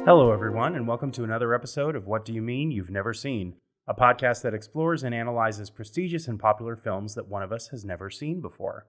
Hello, everyone, and welcome to another episode of What Do You Mean You've Never Seen, a podcast that explores and analyzes prestigious and popular films that one of us has never seen before.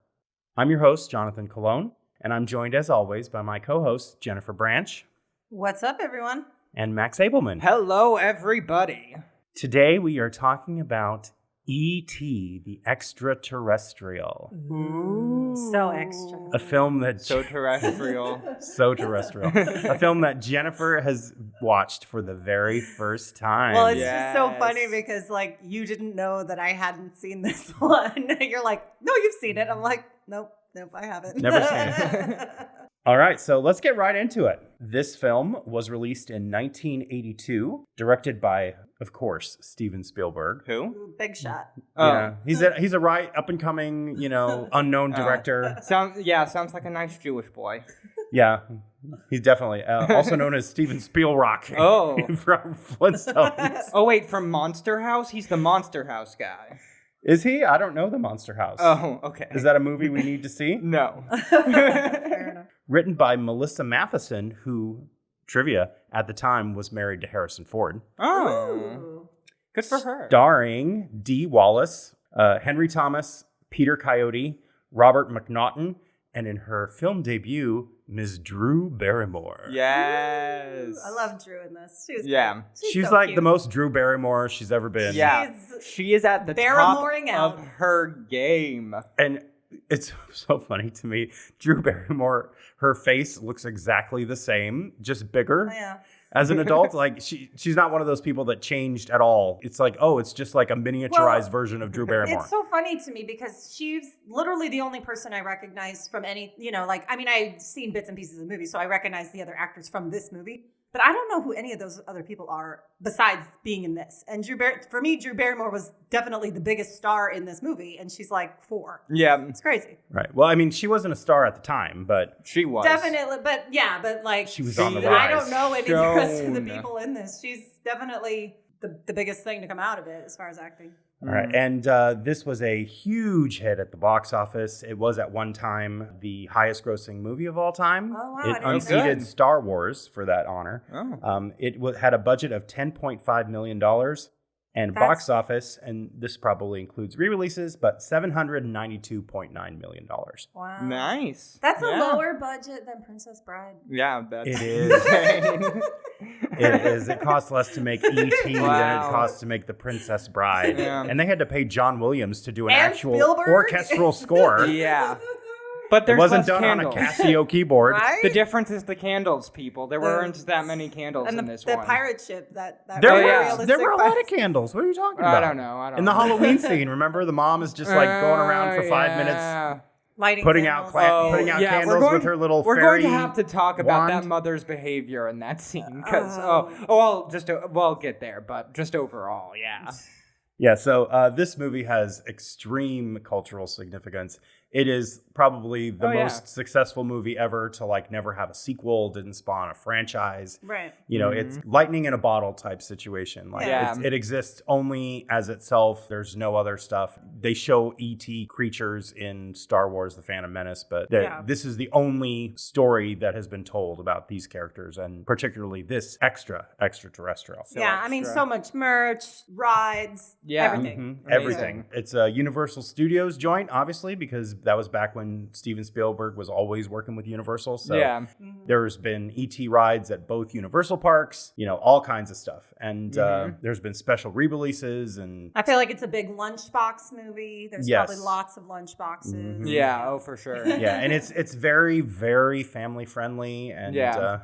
I'm your host, Jonathan Colon, and I'm joined, as always, by my co-hosts, Jennifer Branch. What's up, everyone? And Max Abelman. Hello, everybody. Today, we are talking about E.T., the Extra-Terrestrial. Ooh. So extra. A film that... So terrestrial. So terrestrial. A film that Jennifer has watched for the very first time. Well, it's just so funny because, you didn't know that I hadn't seen this one. You're like, no, you've seen it. I'm like, nope, I haven't. Never seen it. All right, so let's get right into it. This film was released in 1982, directed by, of course, Steven Spielberg. Who? Big shot. Yeah, he's a right up-and-coming, unknown director. Sounds like a nice Jewish boy. Yeah, he's definitely also known as Steven Spielrock. Oh. From Flintstones. Oh, wait, from Monster House? He's the Monster House guy. Is he? I don't know the Monster House. Oh, okay. Is that a movie we need to see? No. Fair enough. Written by Melissa Matheson, who, trivia, at the time was married to Harrison Ford. Oh. Ooh. Good for her. Starring Dee Wallace, Henry Thomas, Peter Coyote, Robert McNaughton, and in her film debut, Ms. Drew Barrymore. Yes. Ooh, I love Drew in this. She's She's so like cute. the most Drew Barrymore she's ever been. Yeah. She is at the top Barrymoring out. of her game. And it's so funny to me. Drew Barrymore, her face looks exactly the same, just bigger. Oh, yeah. As an adult, she's not one of those people that changed at all. It's like, oh, it's just like a miniaturized version of Drew Barrymore. It's so funny to me because she's literally the only person I recognize from any, I've seen bits and pieces of the movie, so I recognize the other actors from this movie. But I don't know who any of those other people are besides being in this. And Drew Barrymore was definitely the biggest star in this movie, and she's like 4. Yeah. It's crazy. Right. Well, I mean, she wasn't a star at the time, but... She was. Definitely, but she was on the rise. I don't know any of the rest of the people in this. She's definitely the biggest thing to come out of it as far as acting. All right, and this was a huge hit at the box office. It was at one time the highest-grossing movie of all time. Oh, wow. It unseated Star Wars for that honor. Oh. It had a budget of $10.5 million, and box office, and this probably includes re-releases, but $792.9 million. Wow. Nice. That's a lower budget than Princess Bride. Yeah, that's It is. It is. It costs less to make E.T. than it costs to make The Princess Bride. Yeah. And they had to pay John Williams to do an And actual Spielberg? orchestral score. Yeah. But It there's wasn't less done candles. on a Casio keyboard. Right? The difference is the candles, people. There weren't that many candles And in the this one. pirate ship that There, very were, realistic there were a lot pirate- of candles. What are you talking about? I don't know. In the Halloween scene, remember? The mom is just going around for 5 minutes, lighting putting out candles. candles with her little We're fairy going to have to talk about wand. that mother's behavior in that scene because we'll get there, but just overall, yeah. Yeah, so this movie has extreme cultural significance. It is probably the most successful movie ever to never have a sequel, didn't spawn a franchise. Right. It's lightning in a bottle type situation. It exists only as itself. There's no other stuff. They show E.T. creatures in Star Wars: The Phantom Menace, but this is the only story that has been told about these characters, and particularly this extraterrestrial. So much merch, rides, everything. Mm-hmm. Everything. It's a Universal Studios joint, obviously, because that was back when Steven Spielberg was always working with Universal. So there's been E.T. rides at both Universal parks, all kinds of stuff. And there's been special re-releases. And I feel like it's a big lunchbox movie. There's probably lots of lunchboxes. Mm-hmm. Yeah, oh, for sure. Yeah, and it's very, very family friendly. And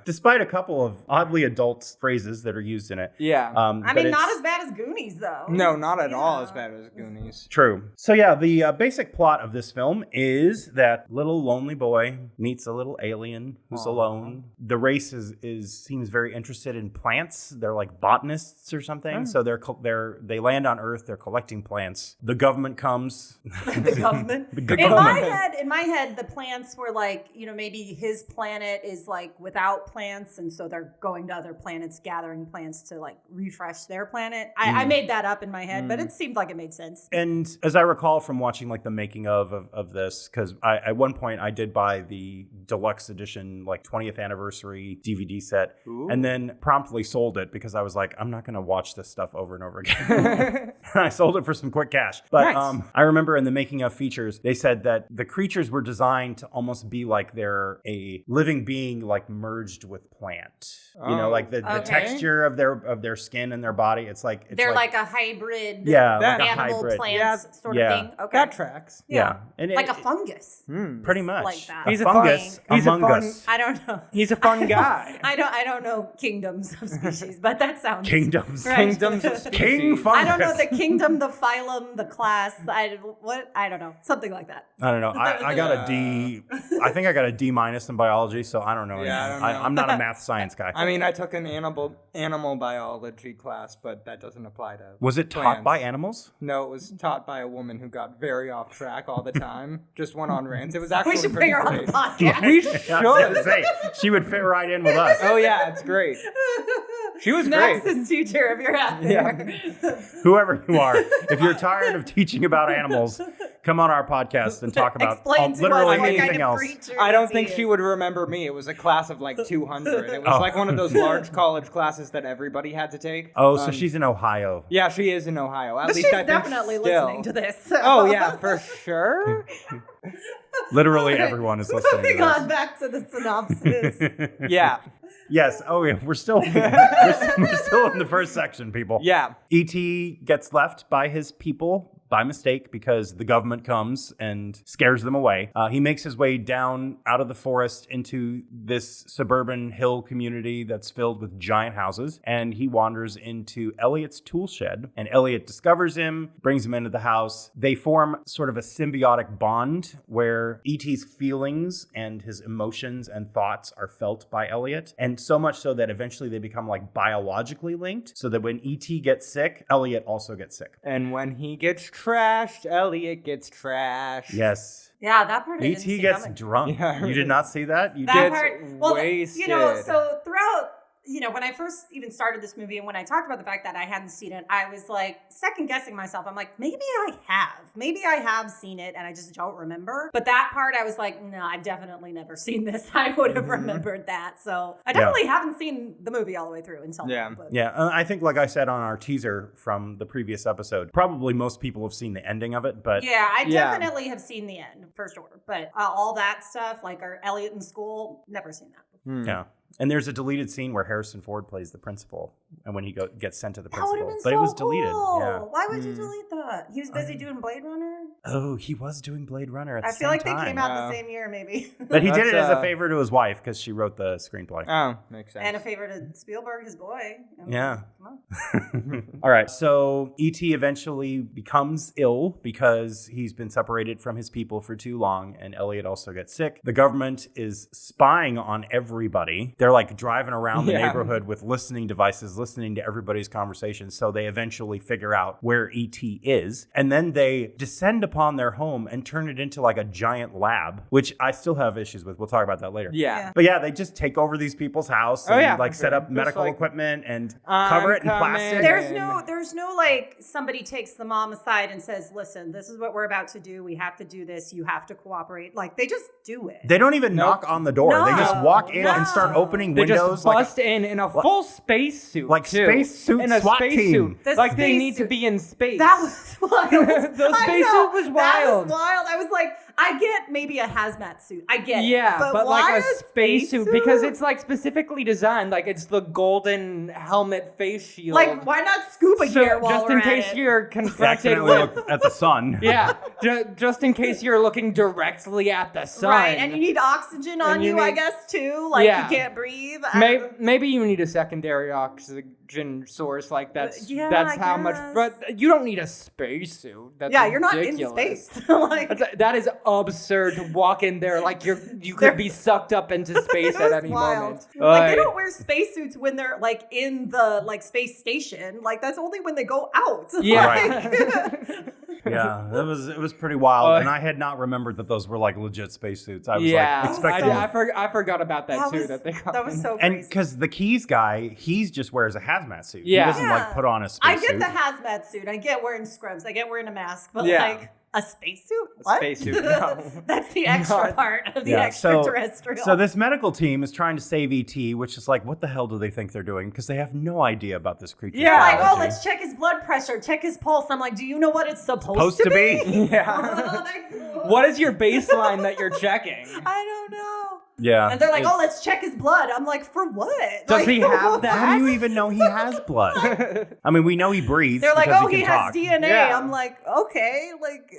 despite a couple of oddly adult phrases that are used in it. Yeah. Not as bad as Goonies, though. No, not at all as bad as Goonies. True. So the basic plot of this film is that little lonely boy meets a little alien who's alone. The race seems very interested in plants. They're like botanists or something. So they land on Earth. They're collecting plants. The government comes. The government. In my head, the plants were maybe his planet is without plants, and so they're going to other planets, gathering plants to refresh their planet. I made that up in my head, but it seemed like it made sense. And as I recall from watching the making of this because at one point I did buy the deluxe edition, like 20th anniversary DVD set, and then promptly sold it because I was like, I'm not going to watch this stuff over and over again. I sold it for some quick cash. But I remember in the making of features, they said that the creatures were designed to almost be like they're a living being, like merged with plant. You know, like the texture of their skin and their body. It's they're like a hybrid. Yeah, like a animal hybrid plants sort of thing. Okay, that tracks. Yeah, and like a fungus. Pretty much. Like that. He's a fungus among us. I don't know. He's a fun guy. I don't know kingdoms of species, but that sounds kingdoms. Right. Kingdoms of species. King fungus. I don't know the kingdom, the phylum, the class. I don't know. Something like that. I don't know. I got a D. I think I got a D- in biology, so I don't know. Yeah, I don't know. I'm not a math science guy. I mean, I took an animal biology class, but that doesn't apply to. Was it plants. taught by animals? No, it was taught by a woman who got very off track all the time. Just went on rants. It was actually We should bring her on the podcast. We should. Say, she would fit right in with us. Oh yeah, it's great. She was great. Nexus teacher, if you're out there. Whoever you are, if you're tired of teaching about animals, come on our podcast and talk about literally anything else. I don't think she would remember me. It was a class of like 200. It was like one of those large college classes that everybody had to take. Oh, so she's in Ohio. Yeah, she is in Ohio. At but least she's I think definitely listening to this. So. Oh yeah, for sure. Literally everyone is listening to Moving this. on back to the synopsis. Yeah. Yes. Oh, yeah. We're still in the first section, people. Yeah. E.T. gets left by his people by mistake because the government comes and scares them away. He makes his way down out of the forest into this suburban hill community that's filled with giant houses, and he wanders into Elliot's tool shed, and Elliot discovers him, brings him into the house. They form sort of a symbiotic bond where E.T.'s feelings and his emotions and thoughts are felt by Elliot, and so much so that eventually they become like biologically linked, so that when E.T. gets sick, Elliot also gets sick. And when he gets trashed, Elliot gets trashed. Yes. Yeah, that part I didn't see E.T. gets coming. drunk. Yeah. You did not see that? You That did. part, well, wasted. so throughout, when I first even started this movie and when I talked about the fact that I hadn't seen it, I was like second guessing myself. I'm like, maybe I have seen it and I just don't remember. But that part, I was like, no, I've definitely never seen this. I would have remembered that. So I definitely haven't seen the movie all the way through until now. But. Yeah, I think like I said on our teaser from the previous episode, probably most people have seen the ending of it, but... Yeah, I definitely have seen the end, for sure. But all that stuff, like our Elliot in school, never seen that before. Yeah. And there's a deleted scene where Harrison Ford plays the principal, and when he gets sent to the principal, That would have been but so it was deleted. cool. Yeah. Why would you delete that? He was busy doing Blade Runner. Oh, he was doing Blade Runner at the same time. I feel like they came out the same year, maybe. But he did it as a favor to his wife because she wrote the screenplay. Oh, makes sense. And a favor to Spielberg, his boy. Yeah. Come on. All right. So E.T. eventually becomes ill because he's been separated from his people for too long, and Elliot also gets sick. The government is spying on everybody. They're like driving around the neighborhood with listening devices, listening to everybody's conversations. So they eventually figure out where E.T. is, and then they descend upon their home and turn it into like a giant lab, which I still have issues with. We'll talk about that later. Yeah. But yeah, they just take over these people's house and set up medical equipment and cover it in plastic. There's no like somebody takes the mom aside and says, listen, this is what we're about to do. We have to do this. You have to cooperate. Like they just do it. They don't even knock on the door. No. They just walk in and start opening windows. They just bust in a full spacesuit. Like spacesuit in a SWAT team. Like they need to be in space. That was wild. The spacesuit was wild. That was wild. I was like, I get maybe a hazmat suit. I get it. Yeah, but like a spacesuit suit? because it's like specifically designed. Like it's the golden helmet face shield. Like why not scuba gear while just we're in at case it? you're confronted Accidentally with look at the sun. Yeah, just in case you're looking directly at the sun. Right, and you need oxygen on you, I guess, too. Like, you can't breathe. Maybe you need a secondary oxygen source. Like, that's I how much... guess. But you don't need a spacesuit. That's you're not in ridiculous. space. Like, that is absurd to walk in there like you could be sucked up into space at any moment. Like, they don't wear spacesuits when they're, like, in the, like, space station. Like, that's only when they go out. Yeah. Like, Yeah, it was pretty wild, and I had not remembered that those were like legit spacesuits. I was like expecting. I forgot about that too. That was so crazy. And because the Keys guy, he just wears a hazmat suit. Yeah. He doesn't like put on a spacesuit. I get the hazmat suit. I get wearing scrubs. I get wearing a mask. But Yeah. like, A spacesuit? What? Spacesuit, no. That's the extra part of the extraterrestrial. So this medical team is trying to save ET, which is like, what the hell do they think they're doing? Because they have no idea about this creature. Yeah, like, oh, let's check his blood pressure, check his pulse. I'm like, do you know what it's supposed to be? Yeah. What is your baseline that you're checking? I don't know. Yeah. And they're like, oh, let's check his blood. I'm like, for what? Does he have that? How do you even know he has blood? I mean, we know he breathes. They're like, because oh, he has DNA. Yeah. I'm like, okay, like,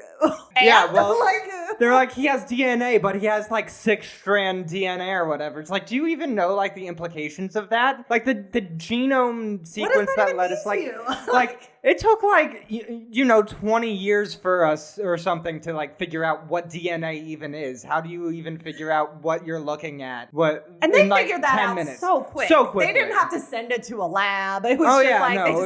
yeah, well, like, they're like, he has DNA, but he has like 6-strand DNA or whatever. It's like, do you even know like the implications of that? Like the genome sequence that led us, like it took like 20 years for us or something to like figure out what DNA even is. How do you even figure out what you're looking at? And they in, like, figured that 10 out minutes. so quick. So quickly. They didn't have to send it to a lab. It was they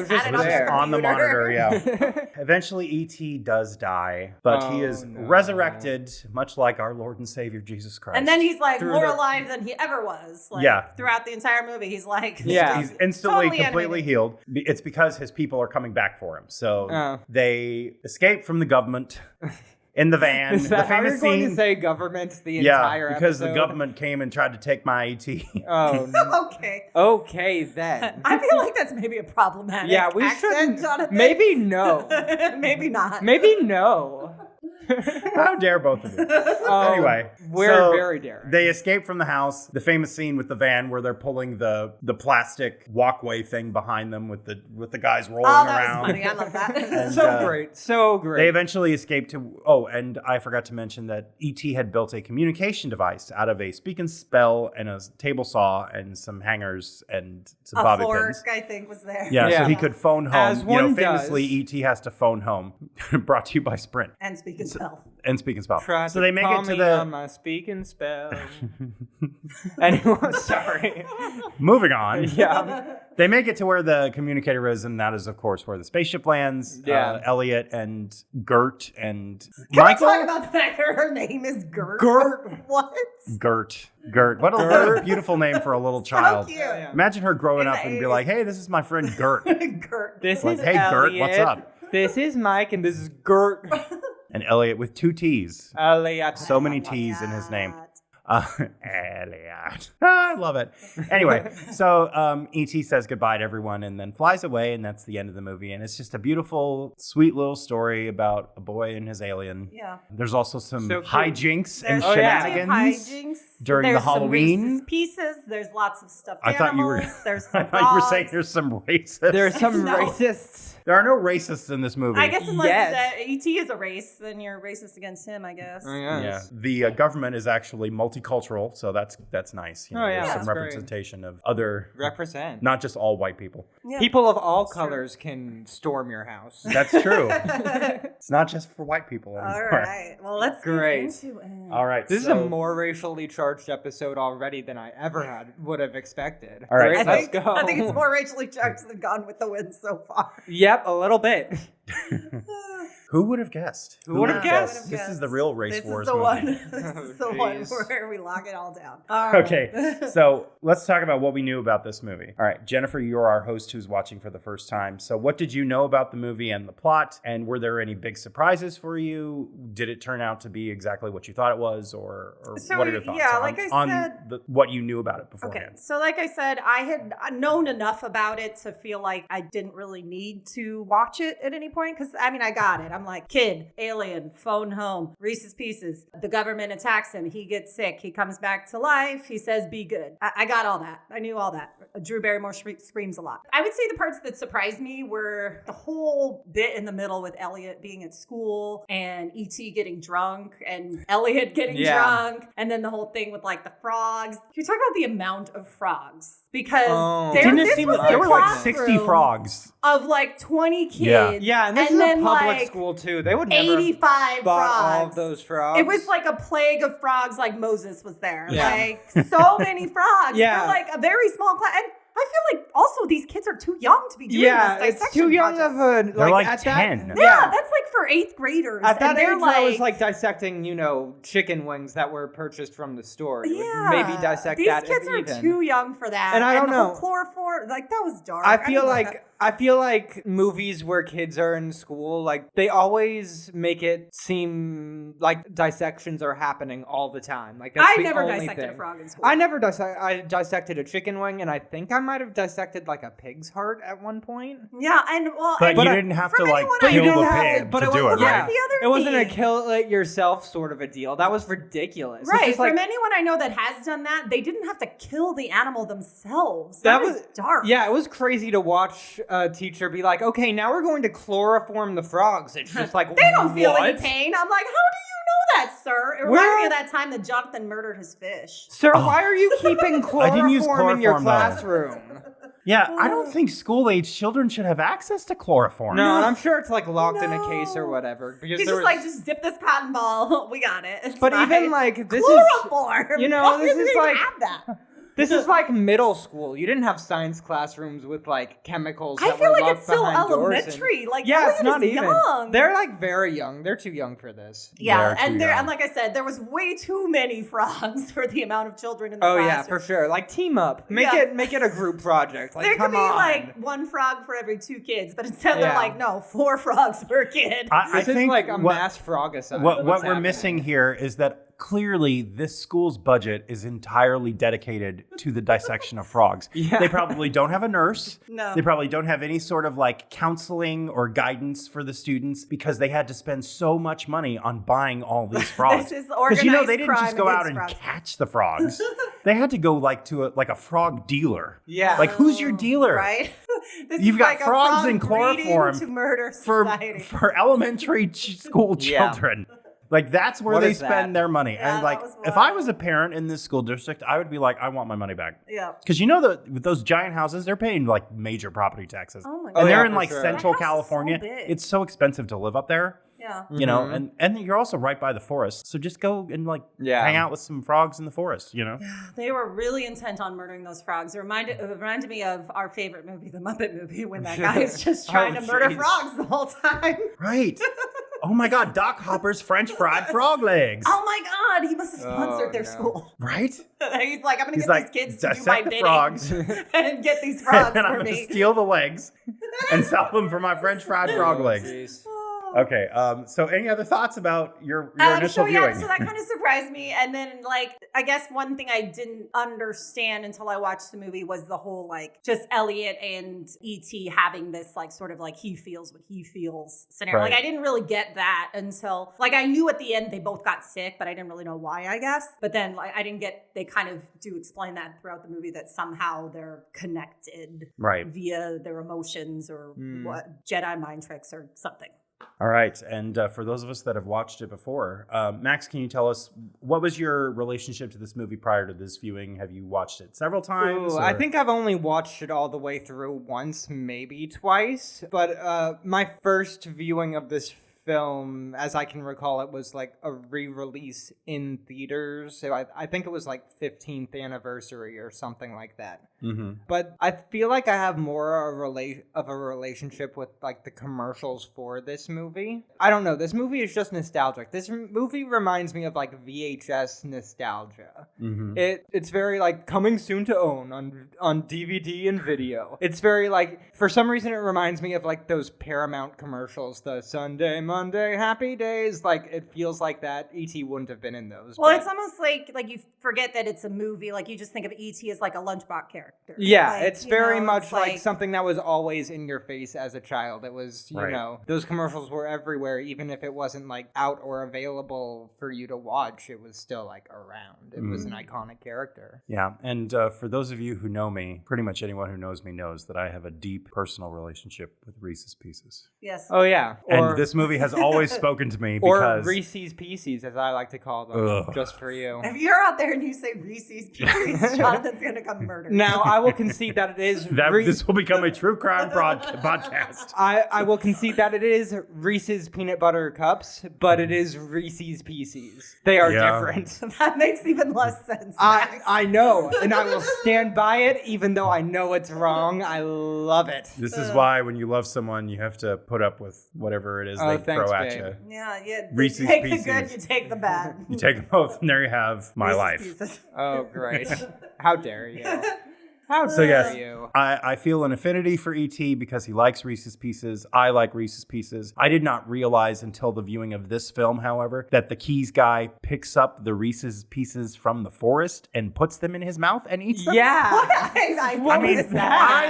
just had it on the monitor. Yeah. computer. Eventually, ET does die, but he is resurrected, much like our Lord and Savior Jesus Christ. And then he's like more alive than he ever was. Like, throughout the entire movie, he's like, he's instantly totally completely healed. It's because his people are coming back for him. So they escape from the government. In the van. Is that the famous how you're going scene, to say government the entire because episode? the government came and tried to take my ET. Oh, no. Okay. Okay, then. I feel like that's maybe a problematic accent, Jonathan. Maybe no. Maybe not. Maybe no. How dare both of you? Anyway, we're very daring. They escape from the house. The famous scene with the van where they're pulling the plastic walkway thing behind them with the guys rolling around. That was funny. I love that. And, so great. They eventually escape to. Oh, and I forgot to mention that E.T. had built a communication device out of a speak and spell and a table saw and some hangers and some bobby pins. I think, was there. Yeah, so he could phone home. As one famously, does. E.T. has to phone home. Brought to you by Sprint. And speak and spell. And speak and spell. Try so they make call it to me the. On my speak and spell. Anyway, sorry. Moving on. Yeah. They make it to where the communicator is, and that is, of course, where the spaceship lands. Yeah. Elliot and Gert and Can Michael. we talk about the fact that her name is Gert? Gert. What? Gert. What a beautiful name for a little child. So cute. Imagine her growing up and be like, hey, this is my friend Gert. Gert. This like, is hey, Elliot. Gert, what's up? This is Mike, and this is Gert. And Elliot with 2 T's. Elliot. So many T's in his name. Elliot. I love it. Anyway, so E.T. says goodbye to everyone and then flies away, and that's the end of the movie. And it's just a beautiful, sweet little story about a boy and his alien. Yeah. There's also some So cute. hijinks and There's shenanigans hijinks. during There's the Halloween. Some Reese's Pieces. There's lots of stuffed I thought you were. animals. There's some I thought you were saying frogs. there's some racists. There's some No. racists. There are no racists in this movie. I guess unless Yes. E.T. is a race, then you're racist against him, I guess. Oh, Yeah, yes. the government is actually multicultural, so that's nice. You know, Oh, yeah, there's some that's great. representation of other, Represent. not just all white people. Yeah. People of all colors can storm your house. That's true. It's not just for white people All anymore. right. Well, let's Great. get into it. All right. This is so- a more racially charged episode already than I ever would have expected. All right, Great, so- let's go. I think it's more racially charged than Gone with the Wind so far. Yep, a little bit. Who would have guessed? Who would have guessed? This is the real race This wars is the movie. one. This Oh, is the one jeez. where we lock it all down. All right. Okay, so let's talk about what we knew about this movie. All right, Jennifer, you're our host who's watching for the first time. So what did you know about the movie and the plot? And were there any big surprises for you? Did it turn out to be exactly what you thought it was? Or So, what are your thoughts yeah, on, like I on said- what you knew about it Okay, beforehand? so like I said, I had known enough about it to feel like I didn't really need to watch it at any point. Because, I mean, I got it. I'm like, kid, alien, phone home, Reese's Pieces. The government attacks him. He gets sick. He comes back to life. He says, be good. I got all that. I knew all that. Drew Barrymore screams a lot. I would say the parts that surprised me were the whole bit in the middle with Elliot being at school and E.T. getting drunk and Elliot getting drunk. And then the whole thing with like the frogs. Can you talk about the amount of frogs? Because Didn't it this seem was there a were like 60 classroom frogs. of like 20 kids. Yeah. Yeah, and this and is a then, public like, school too. They would never 85 bought all frogs. of those frogs. It was like a plague of frogs, like Moses was there. Yeah. Like so many frogs Yeah. for like a very small class. And I feel like also these kids are too young to be doing this dissection it's too young project. of a... They're like 10. Yeah, that's like for 8th graders. At that age, I was like dissecting, chicken wings that were purchased from the store. Yeah. Maybe dissect these that. These kids are too young for that. And I don't know. Chloroform, like that was dark. I feel like movies where kids are in school, like they always make it seem like dissections are happening all the time. Like that's I the never only dissected thing. a frog in school. I dissected a chicken wing, and I think I might have dissected like a pig's heart at one point. Yeah, and but you didn't have to like kill the pig to do it. Yeah, the other it wasn't a thing. kill it yourself sort of a deal. That was ridiculous. Right, from anyone I know that has done that, they didn't have to kill the animal themselves. That was dark. Yeah, it was crazy to watch a teacher be like, okay, now we're going to chloroform the frogs. It's just like, they don't feel any pain. I'm like, how do you know that, sir? It reminded me of that time that Jonathan murdered his fish. Sir, why are you keeping chloroform in your classroom? Yeah, I don't think school-age children should have access to chloroform. No, and I'm sure it's like locked in a case or whatever. Because he's just like, just dip this cotton ball. We got it. It's but fine. Even like this chloroform. This is like have that. This is like middle school. You didn't have science classrooms with like chemicals. I that feel were like it's still And, elementary. Like it's not even. Young. They're like very young. They're too young for this. Yeah, and like I said, there was way too many frogs for the amount of children in the classroom. Oh yeah, for sure. Like team up. Make it a group project. Like there come could be on. like one frog for every 2 kids, but instead they're like, no, 4 frogs per kid. I think like a mass frogicide. What we're missing here is that clearly this school's budget is entirely dedicated to the dissection of frogs. Yeah. They probably don't have a nurse. No. They probably don't have any sort of like counseling or guidance for the students because they had to spend so much money on buying all these frogs. This is organized Because they didn't just go out and frogs. catch the frogs. They had to go like to a frog dealer. Yeah. Like who's your dealer? Right? You've got like frogs in in chloroform to murder society. for elementary school children. Like, that's where they spend their money. Yeah, and, like, if I was a parent in this school district, I would be like, I want my money back. Yeah. Because with those giant houses, they're paying, like, major property taxes. Oh, my God. And they're in, like, Central That house California. is so big. It's so expensive to live up there. Yeah. You know, and you're also right by the forest. So just go and, like, hang out with some frogs in the forest, you know? They were really intent on murdering those frogs. It reminded me of our favorite movie, The Muppet Movie, when that guy is just trying to murder frogs the whole time. Right. Oh my God, Doc Hopper's French fried frog legs. Oh my God, he must have sponsored their school. Right? He's like, I'm going to get these kids to do my bidding frogs. and get these frogs and for I'm me. going to steal the legs and sell them for my French fried frog legs. Geez. Okay, so any other thoughts about your initial viewing? So that kind of surprised me. And then, like, I guess one thing I didn't understand until I watched the movie was the whole, like, just Elliot and E.T. having this, like, sort of, like, he feels what he feels scenario. Right. Like, I didn't really get that until, like, I knew at the end they both got sick, but I didn't really know why, I guess. But then, like, I didn't get, they kind of do explain that throughout the movie that somehow they're connected via their emotions or what Jedi mind tricks or something. All right. And for those of us that have watched it before, Max, can you tell us what was your relationship to this movie prior to this viewing? Have you watched it several times? I think I've only watched it all the way through once, maybe twice. But my first viewing of this film, as I can recall, it was like a re-release in theaters. So I think it was like 15th anniversary or something like that. Mm-hmm. But I feel like I have more of a relationship with like the commercials for this movie. I don't know. This movie is just nostalgic. This movie reminds me of like VHS nostalgia. Mm-hmm. It's very like coming soon to own on DVD and video. It's very like, for some reason it reminds me of like those Paramount commercials, the Sunday, Monday, Happy Days. Like it feels like that. E.T. wouldn't have been in those. Well, it's almost like you forget that it's a movie. Like you just think of E.T. as like a lunchbox character. Yeah, like, it's very much it's like something that was always in your face as a child. It was, you know, those commercials were everywhere, even if it wasn't like out or available for you to watch. It was still like around. It was an iconic character. Yeah, and for those of you who know me, pretty much anyone who knows me knows that I have a deep personal relationship with Reese's Pieces. Yes. Oh, yeah. And this movie has always spoken to me or because... Reese's Pieces, as I like to call them, just for you. If you're out there and you say Reese's Pieces, Jonathan's going to come murder you. Now, I will concede that it is... This will become a true crime podcast. I will concede that it is Reese's Peanut Butter Cups, but it is Reese's Pieces. They are different. That makes even less sense. I know, and I will stand by it, even though I know it's wrong. I love it. This is why when you love someone, you have to put up with whatever it is they throw at you. Yeah. Reese's you take Pieces. the good, you take the bad. You take them both, and there you have my Reese's life. Pieces. Oh, great. How dare you? How dare you? I feel an affinity for E.T. because he likes Reese's Pieces. I like Reese's Pieces. I did not realize until the viewing of this film, however, that the Keys guy picks up the Reese's Pieces from the forest and puts them in his mouth and eats them. Yeah. I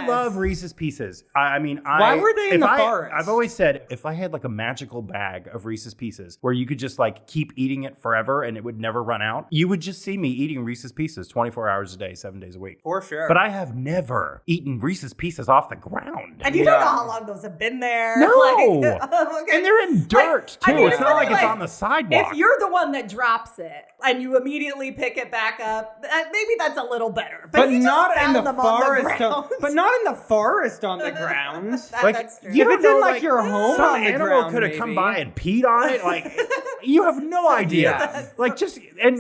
love Reese's Pieces. Why were they in the forest? I've always said if I had like a magical bag of Reese's Pieces where you could just like keep eating it forever and it would never run out, you would just see me eating Reese's Pieces 24 hours a day, 7 days a week. For sure. But I have never eaten Reese's Pieces off the ground. And you don't know how long those have been there. No. Okay. And they're in dirt, too. It's not like it's on the sidewalk. If you're the one that drops it and you immediately pick it back up, maybe that's a little better. But you not just in the found them forest. on the But not in the forest on the ground. That's true. If it's in like your home some on the animal ground, could have come by and peed on it. Like, you have no idea. Yeah. Like,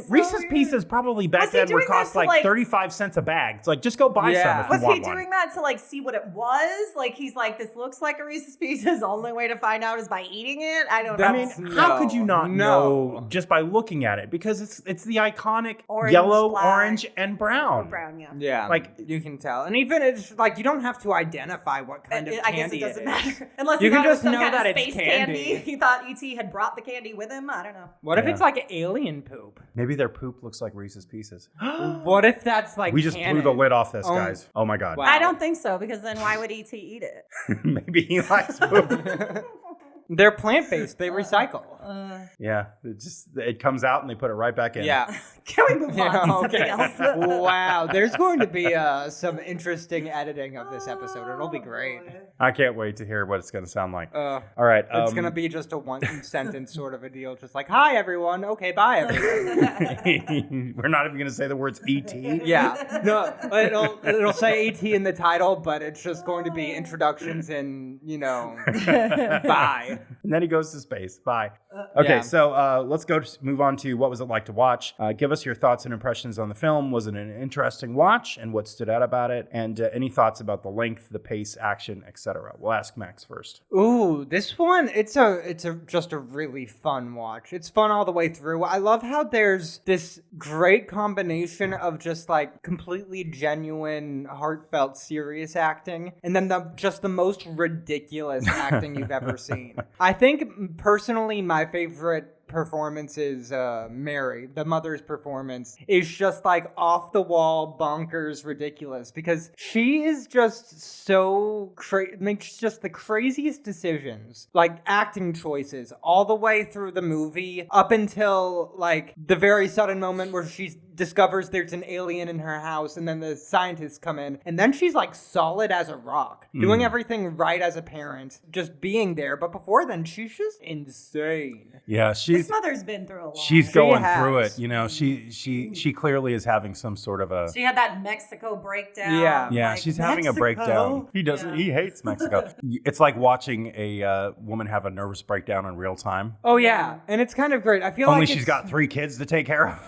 Reese's Pieces probably back then would cost like 35 cents a bag. It's like, just go buy some if you was want he one. doing that to like see what it was? Like he's like, this looks like a Reese's Pieces. Only way to find out is by eating it. I don't know. I mean, how could you not know just by looking at it? Because it's the iconic orange, yellow, black, orange, and brown. Yeah, like you can tell. And even it's like you don't have to identify what kind of candy I guess it doesn't is. matter. Unless you can just know that it's space candy. He thought E.T. had brought the candy with him. I don't know. What if it's like alien poop? Maybe their poop looks like Reese's Pieces. What if that's like we just blew the lid off this, guys. Oh my God. Wow. I don't think so, because then why would E.T. eat it? Maybe he likes poop. They're plant-based. They recycle. Yeah, it comes out and they put it right back in. Yeah. Can we move on to something else? Wow, there's going to be some interesting editing of this episode. It'll be great. I can't wait to hear what it's going to sound like. All right. It's going to be just a one-sentence sort of a deal. Just like, hi, everyone. Okay, bye, everyone. We're not even going to say the words E.T. Yeah. No, it'll say E.T. in the title, but it's just going to be introductions and, bye. And then he goes to space. Bye. Okay, so let's move on to what was it like to watch. Give us your thoughts and impressions on the film. Was it an interesting watch, and what stood out about it? And any thoughts about the length, the pace, action, etc. We'll ask Max first. Ooh, this one, it's just a really fun watch. It's fun all the way through. I love how there's this great combination of just like completely genuine, heartfelt, serious acting, and then just the most ridiculous acting you've ever seen. I think personally my favorite performance is Mary. The mother's performance is just like off the wall, bonkers, ridiculous, because she is just so makes just the craziest decisions, like acting choices all the way through the movie up until like the very sudden moment where she discovers there's an alien in her house, and then the scientists come in, and then she's like solid as a rock, doing everything right as a parent, just being there. But before then, she's just insane. Yeah, his mother's been through a lot. She's going through it. She clearly is having some sort of a. She had that Mexico breakdown. Yeah, she's having a breakdown. He doesn't. He hates Mexico. It's like watching a woman have a nervous breakdown in real time. Oh yeah, and it's kind of great. I feel only like she's got 3 kids to take care of.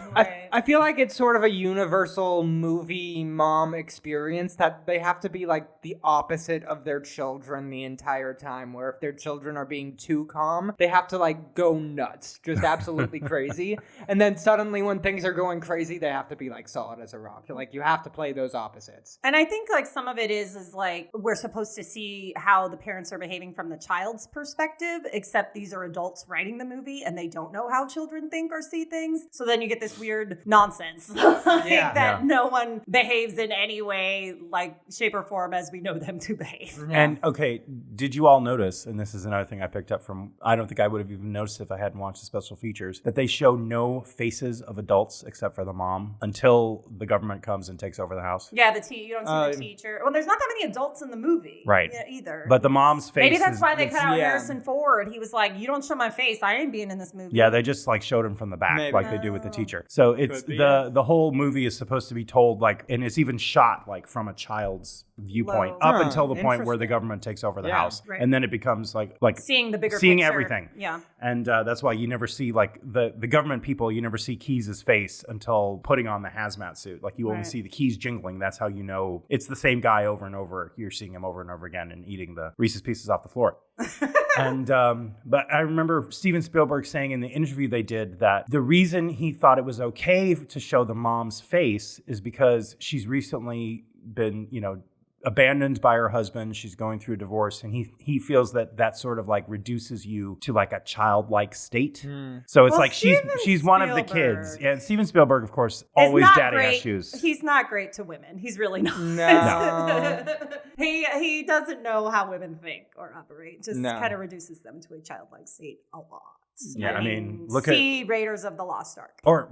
I feel like it's sort of a universal movie mom experience that they have to be like the opposite of their children the entire time, where if their children are being too calm, they have to like go nuts, just absolutely crazy. And then suddenly when things are going crazy, they have to be like solid as a rock. Like you have to play those opposites. And I think like some of it is like we're supposed to see how the parents are behaving from the child's perspective, except these are adults writing the movie and they don't know how children think or see things. So then you get this weird weird nonsense. That no one behaves in any way, like shape or form as we know them to behave. And okay, did you all notice, and this is another thing I picked up from, I don't think I would have even noticed if I hadn't watched the special features, that they show no faces of adults except for the mom until the government comes and takes over the house. Yeah, you don't see the teacher. Well, there's not that many adults in the movie. Right. Either. But the mom's face Maybe that's why they cut out Harrison Ford. He was like, you don't show my face. I ain't being in this movie. Yeah, they just like showed him from the back like they do with the teacher. So it's the whole movie is supposed to be told like, and it's even shot like from a child's viewpoint up until the point where the government takes over the house. Right. And then it becomes like seeing the bigger seeing picture. Everything. Yeah. And that's why you never see like the government people, you never see Keyes' face until putting on the hazmat suit. Like you only see the keys jingling. That's how you know it's the same guy over and over. You're seeing him over and over again and eating the Reese's Pieces off the floor. And but I remember Steven Spielberg saying in the interview they did that the reason he thought it was okay to show the mom's face is because she's recently been, abandoned by her husband. She's going through a divorce, and he feels that sort of like reduces you to like a childlike state. So it's like she's one of the kids. Yeah, Steven Spielberg, of course, always daddy issues. He's not great to women. He's really not. No. He doesn't know how women think or operate. Just kind of reduces them to a childlike state a lot. Yeah, I mean, look at Raiders of the Lost Ark. Or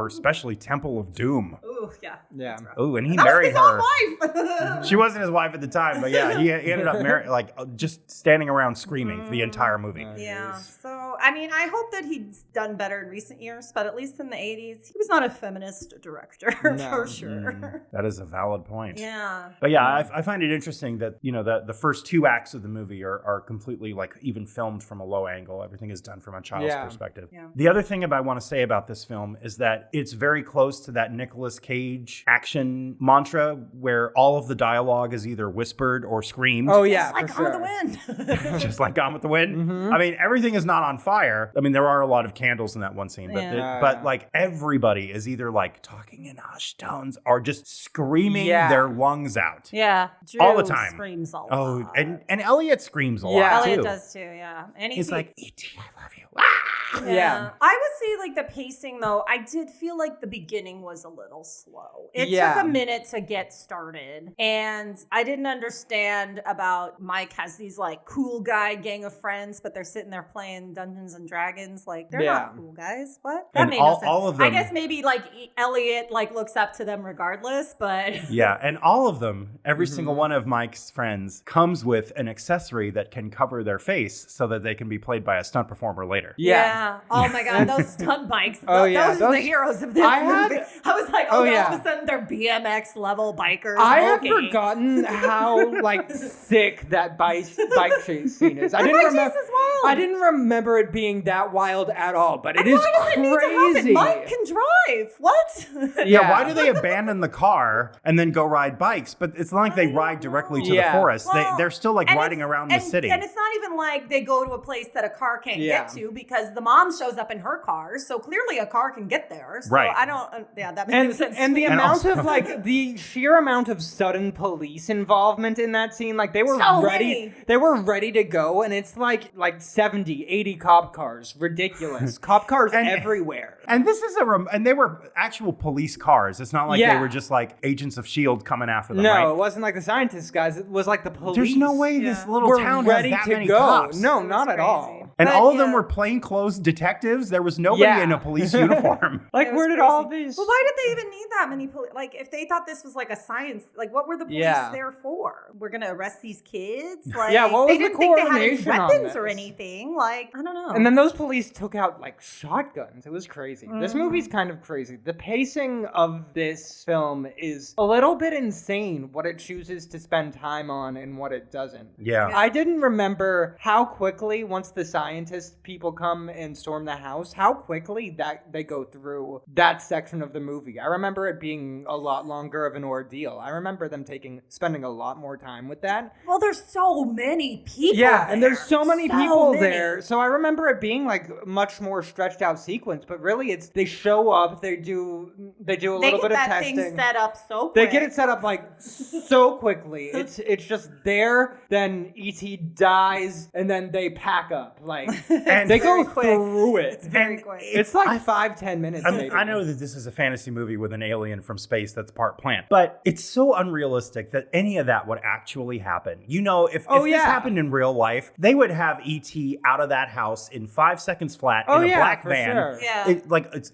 especially Temple of Doom. Ooh, yeah. Oh, and he married her. Wife. She wasn't his wife at the time, but yeah, he ended up just standing around screaming for the entire movie. Yeah. So, I mean, I hope that he's done better in recent years, but at least in the 80s, he was not a feminist director for sure. That is a valid point. Yeah. But yeah, I find it interesting that, the first two acts of the movie are completely like even filmed from a low angle. Everything is done from a child's perspective. Yeah. The other thing I want to say about this film is that it's very close to that Nicolas Cage action mantra where all of the dialogue is either whispered or screamed. Oh yeah, just like Gone with the Wind. Just like Gone with the Wind. Mm-hmm. I mean, everything is not on fire. I mean, there are a lot of candles in that one scene, but like everybody is either like talking in hushed tones or just screaming their lungs out. Yeah, Drew all the time. Screams a lot. Oh, and Elliot screams a lot too. Elliot does too. Yeah, and he's like, E.T., I love you. Yeah. I would say like the pacing though, I did feel like the beginning was a little slow. It took a minute to get started. And I didn't understand about Mike has these like cool guy gang of friends, but they're sitting there playing Dungeons and Dragons. Like they're not cool guys. What? That made no sense. All of them, I guess maybe like Elliot like looks up to them regardless, but yeah, and all of them, every single one of Mike's friends comes with an accessory that can cover their face so that they can be played by a stunt performer later. Yeah. Oh my God, those stunt bikes. Those are the heroes of this movie. I was like, all of a sudden they're BMX level bikers. I had forgotten how like sick that bike chase scene is. I didn't remember it being that wild at all, but it is crazy. Mike can drive. What? Yeah, why do they abandon the car and then go ride bikes? But it's not like they ride directly to the forest. Well, they're still like riding around the city. And it's not even like they go to a place that a car can't get to because the mom shows up in her car, so clearly a car can get there. So I don't. That makes sense. And the amount of like the sheer amount of sudden police involvement in that scene, like they were ready. They were ready to go, and it's like 70, 80 cop cars, ridiculous cop cars everywhere. And this is and they were actual police cars. It's not like they were just like agents of S.H.I.E.L.D. coming after them. No, it wasn't like the scientists guys. It was like the police. There's no way this little town ready has that to many go. cops. No, not at all. And all of them were plainclothes detectives. There was nobody in a police uniform. Like, where did all these? Well, why did they even need that many police? Like, if they thought this was like a science, like, what were the police there for? We're gonna arrest these kids? Like, what was they didn't think they had any on weapons or anything. Like, I don't know. And then those police took out like shotguns. It was crazy. This movie's kind of crazy. The pacing of this film is a little bit insane. What it chooses to spend time on and what it doesn't. Yeah. I didn't remember how quickly once the scientist people come and storm the house, how quickly that they go through that section of the movie. I remember it being a lot longer of an ordeal. I remember them spending a lot more time with that. Well, there's so many people there. And there's so many people there. So I remember it being like much more stretched out sequence, but really they show up, they do a little bit of testing. They get that thing set up so quick. They get it set up like so quickly. It's just there, then E.T. dies, and then they pack up. Like, and they go quick. through it. It's very quick. It's like 5-10 minutes. I know that this is a fantasy movie with an alien from space that's part plant, but it's so unrealistic that any of that would actually happen. You know, if this happened in real life, they would have E.T. out of that house in 5 seconds flat in a black van. Sure. Yeah.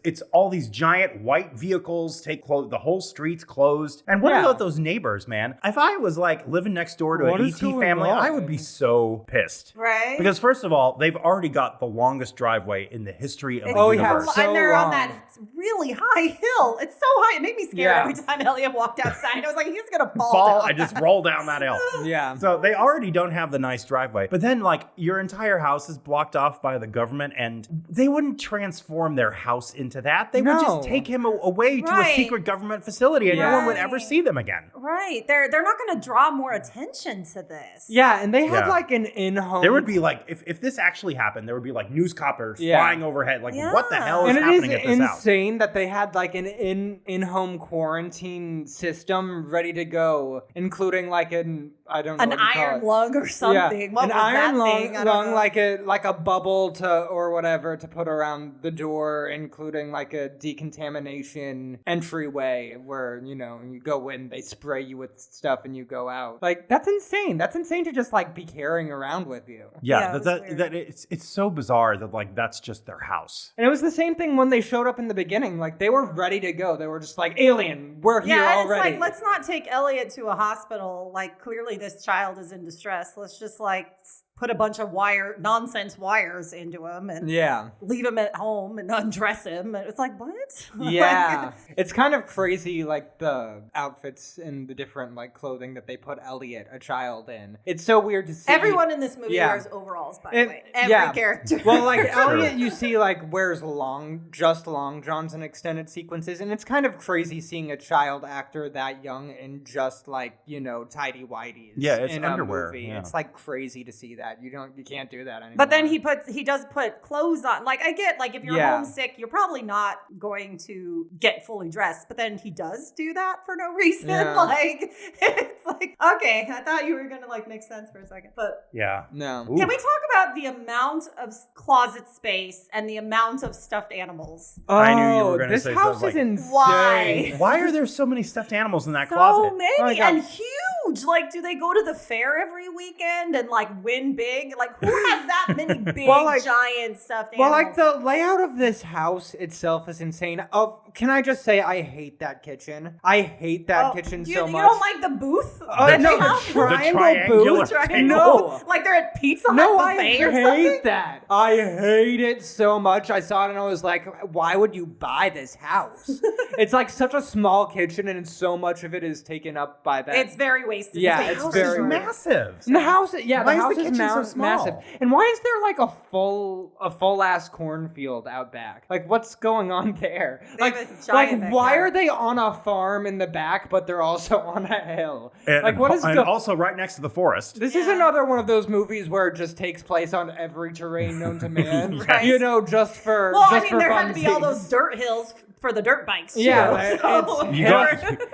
It's all these giant white vehicles, the whole street's closed. And what about those neighbors, man? If I was like living next door to an E.T. family, I would be so pissed. Right? Because first of all, they've already got the longest driveway in the history of the universe. And they're on that really high hill. It's so high. It made me scared every time Elliot walked outside. I was like, he's going to fall down. I just roll down that hill. Yeah. So they already don't have the nice driveway. But then, like, your entire house is blocked off by the government, and they wouldn't transform their house into that. They would just take him away to a secret government facility, and no one would ever see them again. Right. They're not going to draw more attention to this. Yeah, and they had like an in-home. There would be like, if this actually happened, there would be like news coppers flying overhead. Like, what the hell is happening at this house? And it is insane that they had like an in-home quarantine system ready to go, including like an iron lung or something. Yeah. What an was iron that lung, like a bubble or whatever to put around the door, including like a decontamination entryway where, you know, you go in, they spray you with stuff and you go out. Like, that's insane. That's insane to just like be carrying around with you. Yeah, that it's so bizarre that like that's just their house. And it was the same thing when they showed up in the beginning. Like, they were ready to go. They were just like, alien, we're here already. It's like, let's not take Elliot to a hospital. Like, clearly this child is in distress. Let's just like put a bunch of nonsense wires into him and leave him at home and undress him. And it's like, what? Yeah. It's kind of crazy, like the outfits and the different like clothing that they put Elliot, a child, in. It's so weird to see. Everyone in this movie wears overalls, by the way. Every character. Well, like Elliot, you see like wears long johns in extended sequences, and it's kind of crazy seeing a child actor that young in just like, you know, tighty-whities. Yeah, it's in underwear. A movie. Yeah. It's like crazy to see that. You can't do that anymore. But then he does put clothes on. Like, I get, like, if you're homesick, you're probably not going to get fully dressed. But then he does do that for no reason. Yeah. Like, it's like, okay, I thought you were going to, like, make sense for a second. But no. Can we talk about the amount of closet space and the amount of stuffed animals? I knew you were going to say this house something. is insane. Why are there so many stuffed animals in that closet? So many and huge. Like, do they go to the fair every weekend and, like, win big? Like, who has that many big, giant stuffed animals? Well, like, the layout of this house itself is insane. Oh, can I just say I hate that kitchen? I hate that kitchen so much. You don't like the booth? The triangle booth? No. Like they're at Pizza Hut buffet or something? I hate that. I hate it so much. I saw it and I was like, why would you buy this house? It's like such a small kitchen and so much of it is taken up by that. It's very wasted. Yeah, it's very massive. And the house, the house is so small? massive. And why is there like a full ass cornfield out back? Like, what's going on there? Why are they on a farm in the back, but they're also on a hill? And also right next to the forest. This is another one of those movies where it just takes place on every terrain known to man. Right. You know, just for there had to be all those dirt hills for the dirt bikes too. Yeah,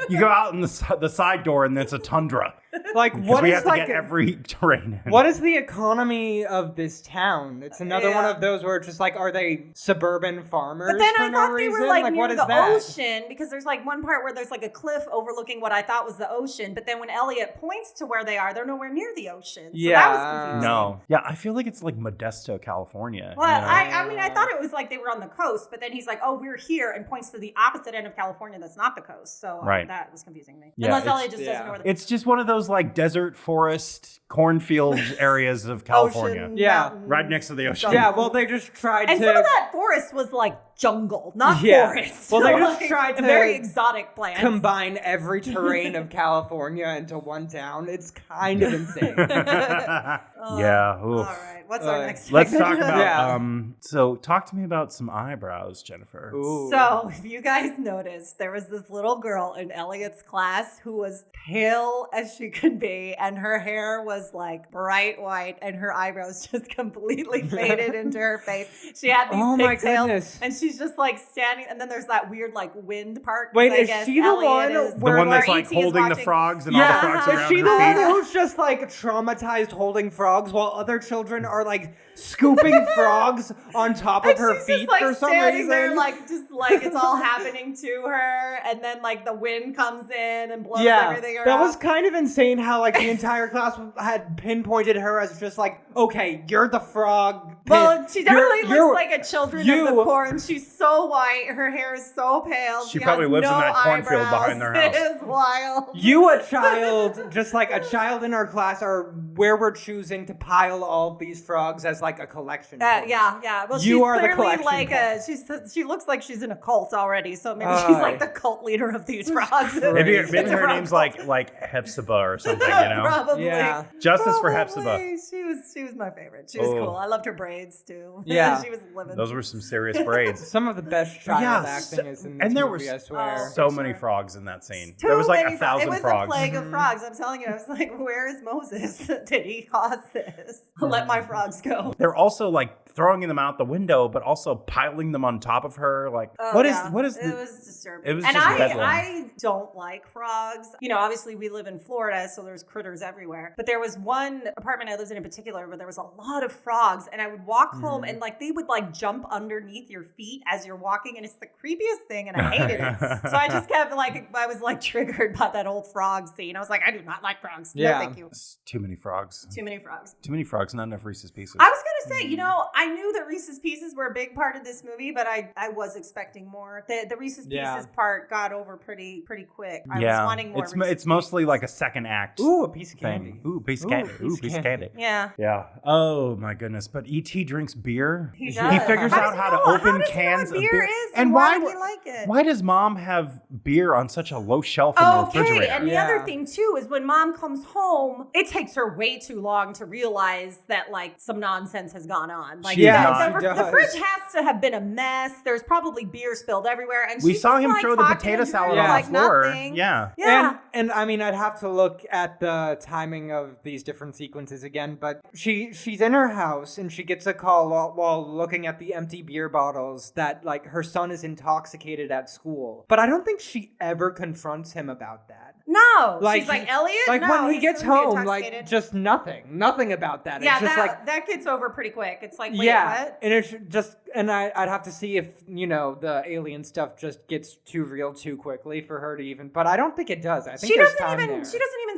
you go out in the side door and it's a tundra. Like, what we have to get every terrain in. What is the economy of this town? It's another one of those where it's just like, are they suburban farmers? But then for I no thought reason? they were like what near is the that? ocean, because there's like one part where there's like a cliff overlooking what I thought was the ocean. But then when Elliot points to where they are, they're nowhere near the ocean. So that was confusing. No. Yeah, I feel like it's like Modesto, California. Well, I mean, I thought it was like they were on the coast, but then he's like, oh, we're here, and points to the opposite end of California that's not the coast. So that was confusing me. Yeah, unless Elliot just doesn't know where the It's just one of those like desert forest cornfield areas of California. Ocean, mountain, right next to the ocean. Yeah, well, they just tried and to... some of that forest was like jungle, not forest. Well, they just tried to... very exotic plants. Combine every terrain of California into one town. It's kind of insane. Yeah. Oof. All right. What's our next Let's segment? talk about... So talk to me about some eyebrows, Jennifer. Ooh. So if you guys noticed, there was this little girl in Elliot's class who was pale as she could be, and her hair was like bright white, and her eyebrows just completely faded into her face. She had these pigtails, and she's just like standing. And then there's that weird like wind part. Wait, is she the one that's like holding the frogs and all the frogs around her feet? Is she the one who's just like traumatized holding frogs while other children are like scooping frogs on top of her feet like for some reason? There, like just like it's all happening to her, and then like the wind comes in and blows everything around. That was kind of insane how like the entire class had pinpointed her as just like, okay, you're the frog. Well, she definitely looks like a children of the corn. She's so white. Her hair is so pale. She probably lives in that cornfield behind their house. It is wild. You, a child, just like a child in our class, are where we're choosing to pile all of these frogs as like a collection. Yeah. Well, you are clearly the collection like she looks like she's in a cult already. So maybe she's like the cult leader of these frogs. Maybe her name's like Hepzibah or something. You know, probably. Yeah. Justice for Hepzibah. She was my favorite. She was cool. I loved her braids too. Yeah, she was living. Those were some serious braids. Some of the best child acting is in this movie, I swear. So many frogs in that scene. There was like 1,000 frogs. It was a plague of frogs. I'm telling you. I was like, where is Moses? Did he cause this? Let my frogs go. They're also like throwing them out the window, but also piling them on top of her. Like, what is? It was disturbing. It was and just I don't like frogs. You know, obviously we live in Florida, so there's critters everywhere. But there was one apartment I lived in particular where there was a lot of frogs, and I would walk home and like they would like jump underneath your feet as you're walking, and it's the creepiest thing, and I hated it. So I just kept like, I was like triggered by that old frog scene. I was like, I do not like frogs. Yeah. No, thank you. It's too many frogs. Too many frogs. Too many frogs, not enough Reese's Pieces. I was going to say, you know, I knew that Reese's Pieces were a big part of this movie, but I was expecting more. The Reese's Pieces part got over pretty quick. I was wanting more. It's mostly like a second act. Ooh, a piece of candy. Thing. Ooh, piece of candy. Ooh, piece of candy. Yeah. Yeah. Oh my goodness. But E.T. drinks beer. He does. He figures out how to open cans of beer. Is, and why do you like it? Why does Mom have beer on such a low shelf in the refrigerator? And the other thing too is when Mom comes home, it takes her way too long to realize that like some nonsense has gone on. Like the fridge has to have been a mess. There's probably beer spilled everywhere. And we saw him throw the potato salad on the floor. Nothing. Yeah. And I mean, I'd have to look at the timing of these different sequences again, but she's in her house and she gets a call while looking at the empty beer bottles that like her son is intoxicated at school. But I don't think she ever confronts him about that. No, she's like, Elliot? Like when he gets home, like just nothing about that. Yeah, it's just like that gets over pretty quick. It's like, wait, what? And it's just, and I'd have to see if, you know, the alien stuff just gets too real too quickly for her to even, but I don't think it does. I think she doesn't even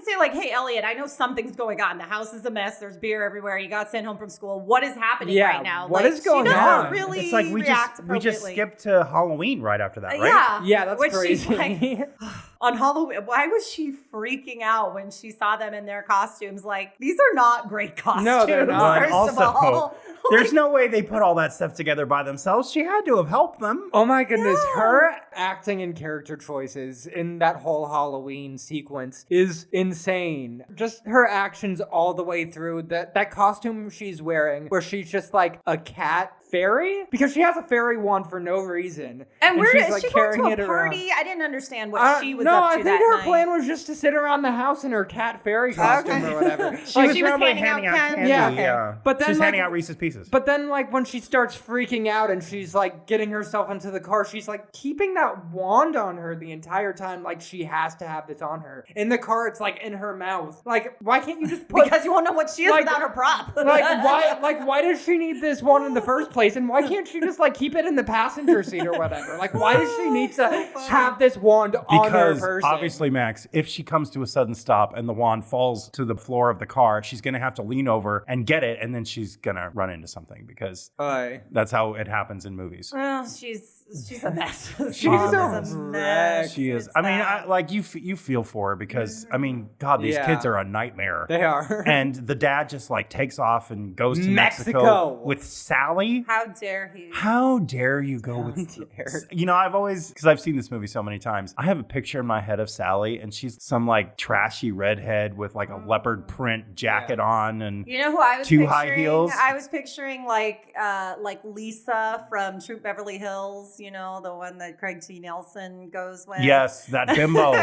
say like, hey, Elliot, I know something's going on. The house is a mess. There's beer everywhere. You got sent home from school. What is happening right now? What is going on? Really it's like we just skipped to Halloween right after that, right? Yeah, that's crazy. Like, on Halloween, why was she freaking out when she saw them in their costumes? Like, these are not great costumes. No, they're not. First of all. There's no way they put all that stuff together by themselves. She had to have helped them. Oh my goodness. Yeah. Her acting and character choices in that whole Halloween sequence is insane. Just her actions all the way through. That costume she's wearing where she's just like a cat fairy, because she has a fairy wand for no reason, and where she's like she carrying to a it party around. I didn't understand what she was up to. No, I think her night. plan was just to sit around the house in her cat fairy costume or whatever. She was handing out candy. Yeah. But then she's handing out Reese's Pieces. But then like when she starts freaking out and she's like getting herself into the car, she's like keeping that wand on her the entire time, like she has to have this on her. In the car, it's like in her mouth. Like, why can't you just put because you won't know what she is without her prop. Why does she need this wand in the first place? And why can't she just like keep it in the passenger seat or whatever? Like, why does she need to have this wand on her person? Because obviously, Max, if she comes to a sudden stop and the wand falls to the floor of the car, she's going to have to lean over and get it, and then she's going to run into something, because that's how it happens in movies. Well, she's a mess. She's a mess. She is. I mean, you feel for her because, I mean, God, these kids are a nightmare. They are. And the dad just like takes off and goes to Mexico with Sally. How dare he? How dare you go with... You know, because I've seen this movie so many times, I have a picture in my head of Sally, and she's some like trashy redhead with like a leopard print jacket on, and you know who I was two picturing? high heels. I was picturing like Lisa from Troop Beverly Hills, you know, the one that Craig T. Nelson goes with. Yes, that bimbo.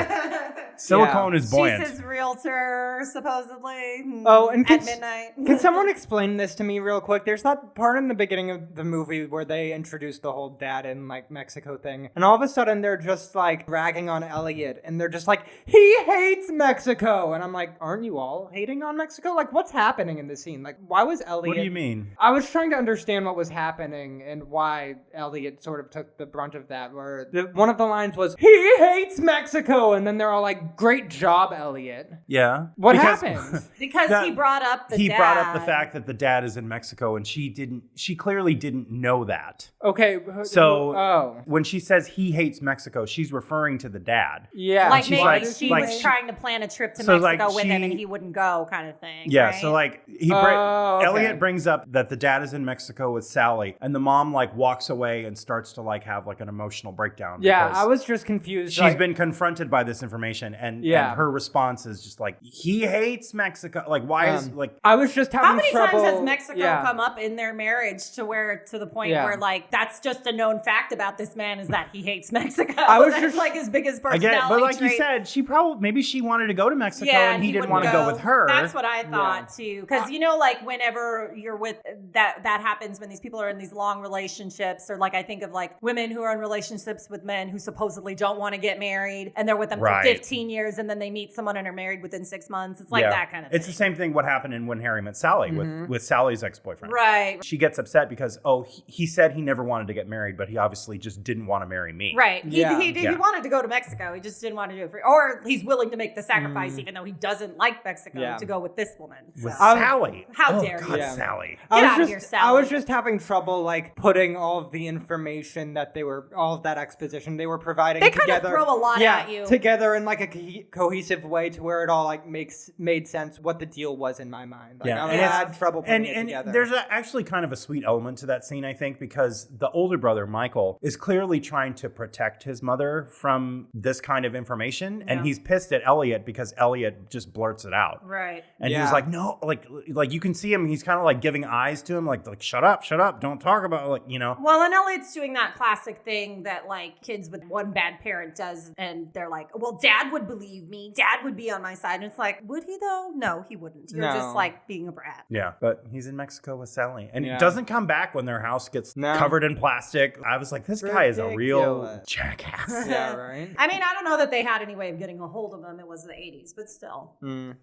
Silicone is buoyant. She's his realtor, supposedly. Oh, and at midnight. Can someone explain this to me real quick? There's that part in the beginning of the movie where they introduce the whole dad in like Mexico thing, and all of a sudden they're just like ragging on Elliot, and they're just like, he hates Mexico, and I'm like, aren't you all hating on Mexico? Like, what's happening in this scene? Like, why was Elliot? What do you mean? I was trying to understand what was happening and why Elliot sort of took the brunt of that. Where one of the lines was, "He hates Mexico," and then they're all like, "Great job, Elliot." Yeah. What happened? Because he brought up the dad. He brought up the fact that the dad is in Mexico, and she clearly didn't know that. Okay. So when she says he hates Mexico, she's referring to the dad. Yeah. Like maybe she was trying to plan a trip to Mexico with him and he wouldn't go, kind of thing. Yeah. Right? So like Elliot brings up that the dad is in Mexico with Sally, and the mom like walks away and starts to like have like an emotional breakdown. Yeah, I was just confused. She's been confronted by this information, and her response is just like, he hates Mexico. Like, why is like? I was just having trouble. How many times has Mexico come up in their marriage to the point where like that's just a known fact about this man is that he hates Mexico. I was just like his biggest personality again, but like trait. you said, maybe she wanted to go to Mexico and he didn't want to go with her. That's what I thought too, because you know, like whenever you're with that happens when these people are in these long relationships, or like I think of like women who are in relationships with men who supposedly don't want to get married, and they're with them for 15 years, and then they meet someone and are married within 6 months. It's like that kind of thing. It's the same thing what happened in When Harry Met Sally with Sally's ex-boyfriend. Right. She gets upset because he said he never wanted to get married, but he obviously just didn't want to marry me. Right. He wanted to go to Mexico. He just didn't want to do it or he's willing to make the sacrifice even though he doesn't like Mexico to go with this woman. So. With Sally. How dare you? Sally. Get out of here, Sally. I was just having trouble like putting all of the information that all of that exposition they were providing together. They kind of throw a lot at you. Together in like a cohesive way to where it all like made sense what the deal was in my mind. Like, I had trouble putting it together. There's actually kind of a sweet element to that scene, I think, because the older brother, Michael, is clearly trying to protect his mother from this kind of information, and he's pissed at Elliot because Elliot just blurts it out. Right. And he's like, no, like you can see him, he's kind of like giving eyes to him, like shut up, don't talk about it, like, you know. Well, and Elliot's doing that classic thing that like kids with one bad parent does, and they're like, well, dad would believe me, dad would be on my side, and it's like, would he though? No, he wouldn't. You're just like being a brat. Yeah, but he's in Mexico with Sally, and he doesn't come back when their house gets covered in plastic. I was like, this guy is a real jackass. Yeah, right. I mean, I don't know that they had any way of getting a hold of him. It was the 80s, but still.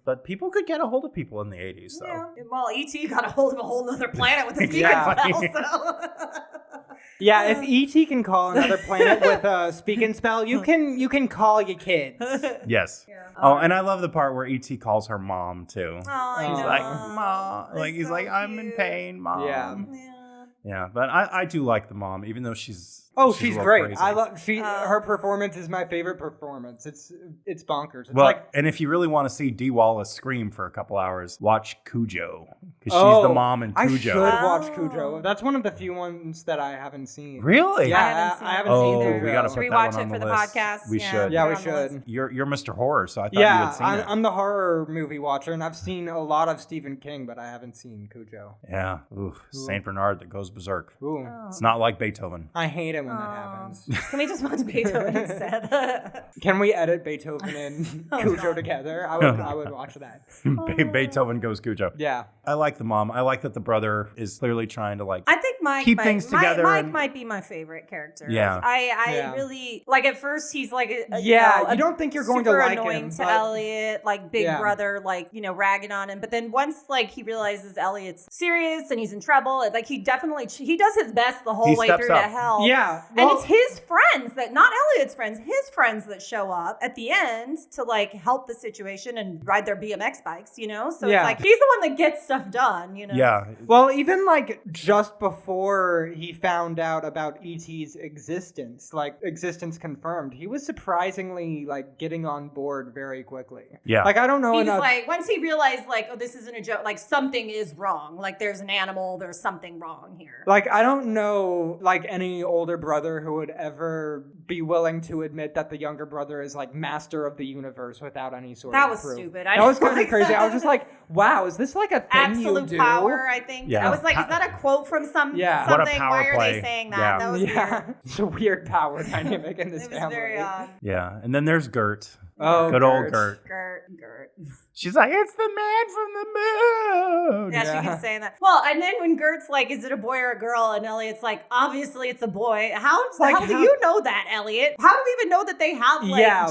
But people could get a hold of people in the 80s, though. Yeah. Well, E.T. got a hold of a whole other planet with a speaking spell, so... Yeah, if E.T. can call another planet with a speaking spell, you can call your kids. Yes. Yeah. Oh, and I love the part where E.T. calls her mom, too. Oh, I know. He's like, Mom. Like, he's so like, I'm in pain, Mom. Yeah, but I do like the mom, even though she's great. Crazy. I love her performance is my favorite performance. It's bonkers. It's and if you really want to see Dee Wallace scream for a couple hours, watch Cujo, because she's the mom in Cujo. I should watch Cujo. That's one of the few ones that I haven't seen. Really? Yeah, I haven't seen Cujo. We gotta should put we that watch one it on for the the list. podcast? We should. Yeah, we should. You're Mr. Horror, so I thought you had seen it. I'm the horror movie watcher, and I've seen a lot of Stephen King, but I haven't seen Cujo. Yeah. Ooh. Saint Bernard that goes berserk. Ooh. It's not like Beethoven. I hate it when that happens. Can we just watch Beethoven instead? Can we edit Beethoven and Cujo together? I would watch that. Beethoven goes Cujo. Yeah. I like the mom. I like that the brother is clearly trying to I think Mike keep things together. Mike might be my favorite character. Yeah. I really like. At first, he's like you don't think you're going to like him. Super annoying to Elliot, like big brother, like ragging on him. But then once like he realizes Elliot's serious and he's in trouble, like he does his best the whole way through to hell. Yeah, and it's his friends that, not Elliot's friends, his friends that show up at the end to like help the situation and ride their BMX bikes. So it's like he's the one that gets stuff done. Yeah. Well, even like just before he found out about E.T.'s existence confirmed, he was surprisingly like getting on board very quickly. Yeah. Like I don't know he enough. was like, once he realized like, oh, this isn't a joke, like something is wrong. Like there's an animal, there's something wrong here. Like I don't know like any older brother who would ever be willing to admit that the younger brother is like master of the universe without any sort of proof. Stupid. That was kind of crazy. I was just like, wow, is this like a thing absolute you do? Power, I think. Yeah. I was like, is that a quote from something? What a power Why are play. they saying that? Yeah. That was weird. It's a weird power dynamic in this family. It was very odd. Yeah. And then there's Gert. Oh, good old Gert. She's like, it's the man from the moon. Yeah, she keeps saying that. Well, and then when Gert's like, is it a boy or a girl? And Elliot's like, obviously it's a boy. How do you know that, Elliot? How do we even know that they have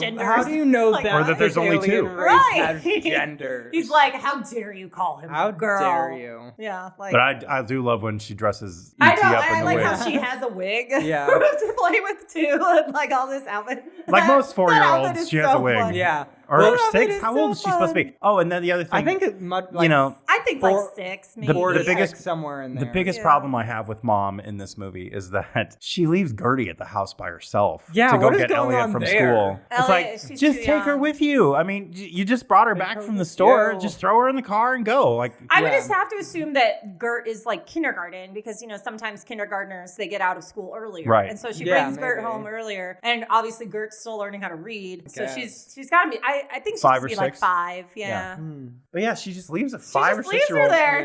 genders? How do you know that? Or that there's only two. Has genders. He's like, how dare you call him a girl? How dare you? Yeah. Like, but I do love when she dresses I E.T. know, up in I the like wig. how she has a wig Yeah. to play with too, and like all this outfit. Like most That outfit 4-year-olds, is she has so a wig. funny. Yeah. Or That 6? is How so old is she supposed to be? Oh, and then the other thing. I think it you know, I think like 6, maybe. the biggest somewhere in there. The biggest problem I have with Mom in this movie is that she leaves Gertie at the house by herself to go what is get going Elliot on from there? school. It's Elliot, like, she's just too take her young. with you. I mean, you just brought her back from the store. Just throw her in the car and go. Like, I would just have to assume that Gert is like kindergarten because, sometimes kindergartners, they get out of school earlier. Right. And so she Yeah, brings Gert maybe. home earlier. And obviously Gert's still learning how to read. So Guess. she's got to be, I think she's 5 or be like 6. 5. Yeah. but yeah, she just leaves a She 5 or just 6 leaves year her old. there.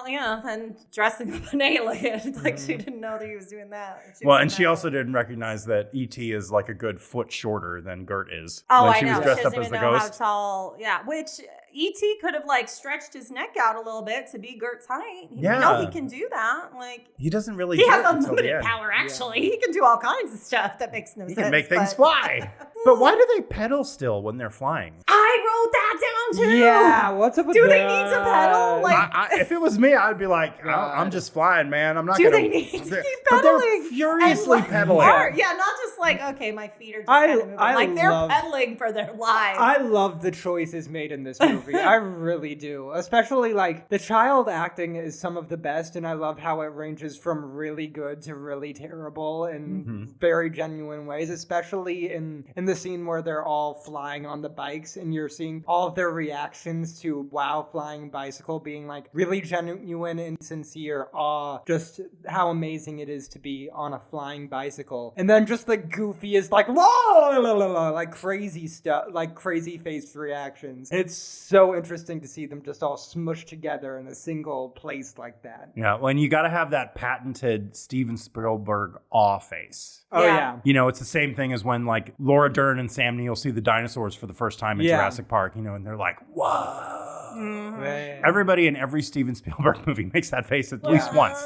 Yeah. And dressing up an alien. It's like she didn't know that he was doing that. And she also didn't recognize that E.T. is like a good foot shorter than Gert is. Oh, when I she know. was dressed She up doesn't as the even know ghost. how tall. Yeah, which E.T. could have like stretched his neck out a little bit to be Gert's height. You know he can do that. Like he doesn't really. he do has it until the unlimited end. power. Actually, he can do all kinds of stuff that makes no sense. He can make things but- fly. But why do they pedal still when they're flying? I wrote that down too. Yeah, what's up with Do that? they need to pedal? Like, If it was me, I'd be like, I'm just flying, man. I'm not do gonna. they need to keep pedaling? But they're furiously pedaling. Yeah, not just like, okay, my feet are just kind of moving. Like they're pedaling for their lives. I love the choices made in this movie. I really do. Especially like the child acting is some of the best, and I love how it ranges from really good to really terrible in very genuine ways, especially in the scene where they're all flying on the bikes and you're seeing all of their reactions to wow, flying bicycle being like really genuine and sincere awe, just how amazing it is to be on a flying bicycle. And then just the goofiest like like crazy stuff, like crazy faced reactions. It's so interesting to see them just all smushed together in a single place like that. Yeah, well, and you got to have that patented Steven Spielberg awe face. Oh yeah. It's the same thing as when like Laura Dern and Sam Neill see the dinosaurs for the first time in Jurassic Park, and they're like, whoa. Mm-hmm. Everybody in every Steven Spielberg movie makes that face at least once.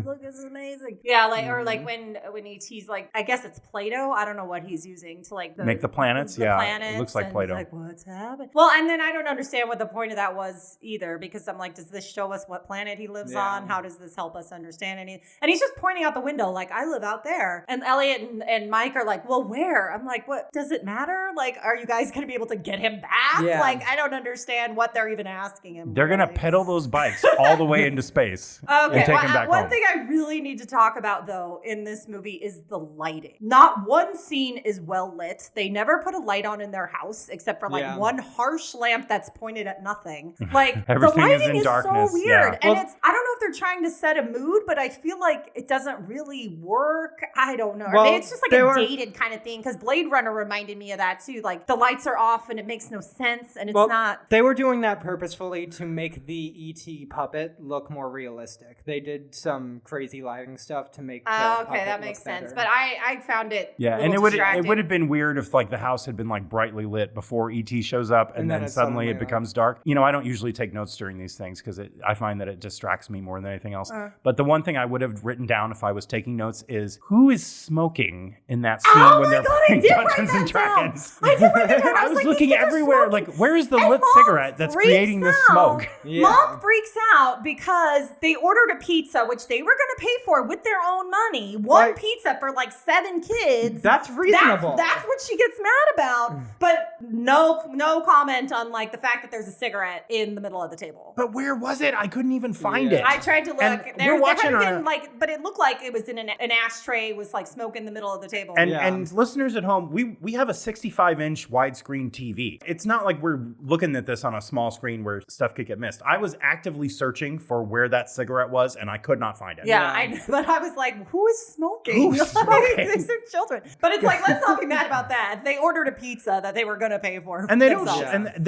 Look, this is amazing. Yeah, like or like when E.T.'s like, I guess it's Play-Doh. I don't know what he's using to like make the planets. Planets, it looks like Play-Doh. Like what's happening? Well, and then I don't understand what the point of that was either, because I'm like, does this show us what planet he lives on? How does this help us understand any? And he's just pointing out the window, like I live out there. And Elliot and Mike are like, well, where? I'm like, what? Does it matter? Like, are you guys going to be able to get him back? Yeah. Like, I don't understand what they're even asking him. They're gonna pedal those bikes all the way into space and take him back one home. thing I really need to talk about though in this movie is the lighting. Not one scene is well lit. They never put a light on in their house except for like one harsh lamp that's pointed at nothing. Like the Everything is lighting in is darkness, so weird. yeah. And it's I don't know if they're trying to set a mood, but I feel like it doesn't really work. I don't know. Well, Maybe it's just like a dated kind of thing, because Blade Runner reminded me of that too. Like the lights are off and it makes no sense, and it's not. They were doing that purposefully to make the E.T. puppet look more realistic. They did some crazy lighting stuff to make Okay, that makes sense. But I found it and it would have been weird if like the house had been like brightly lit before E.T. shows up and then suddenly it becomes dark. I don't usually take notes during these things because I find that it distracts me more than anything else. But the one thing I would have written down if I was taking notes is who is smoking in that scene when they're playing Dungeons and Dragons. I did write that down. I was looking everywhere, like where is the lit cigarette that's creating this smoke? Mom freaks out because they ordered a pizza, which they were going to pay for with their own money. One pizza for like 7 kids. That's reasonable. That's what she gets mad about. But no comment on like the fact that there's a cigarette in the middle of the table. But where was it? I couldn't even find it. I tried to look. And There hadn't been but it looked like it was in an ashtray with like smoke in the middle of the table. And listeners at home, we have a 65-inch widescreen TV. It's not like we're looking at this on a small screen where stuff could get missed. I was actively searching for where that cigarette was, and I could not find it. But I was like, who is smoking? Who's smoking? These are children. But it's like, let's not be mad about that. They ordered a pizza that they were going to pay for. And they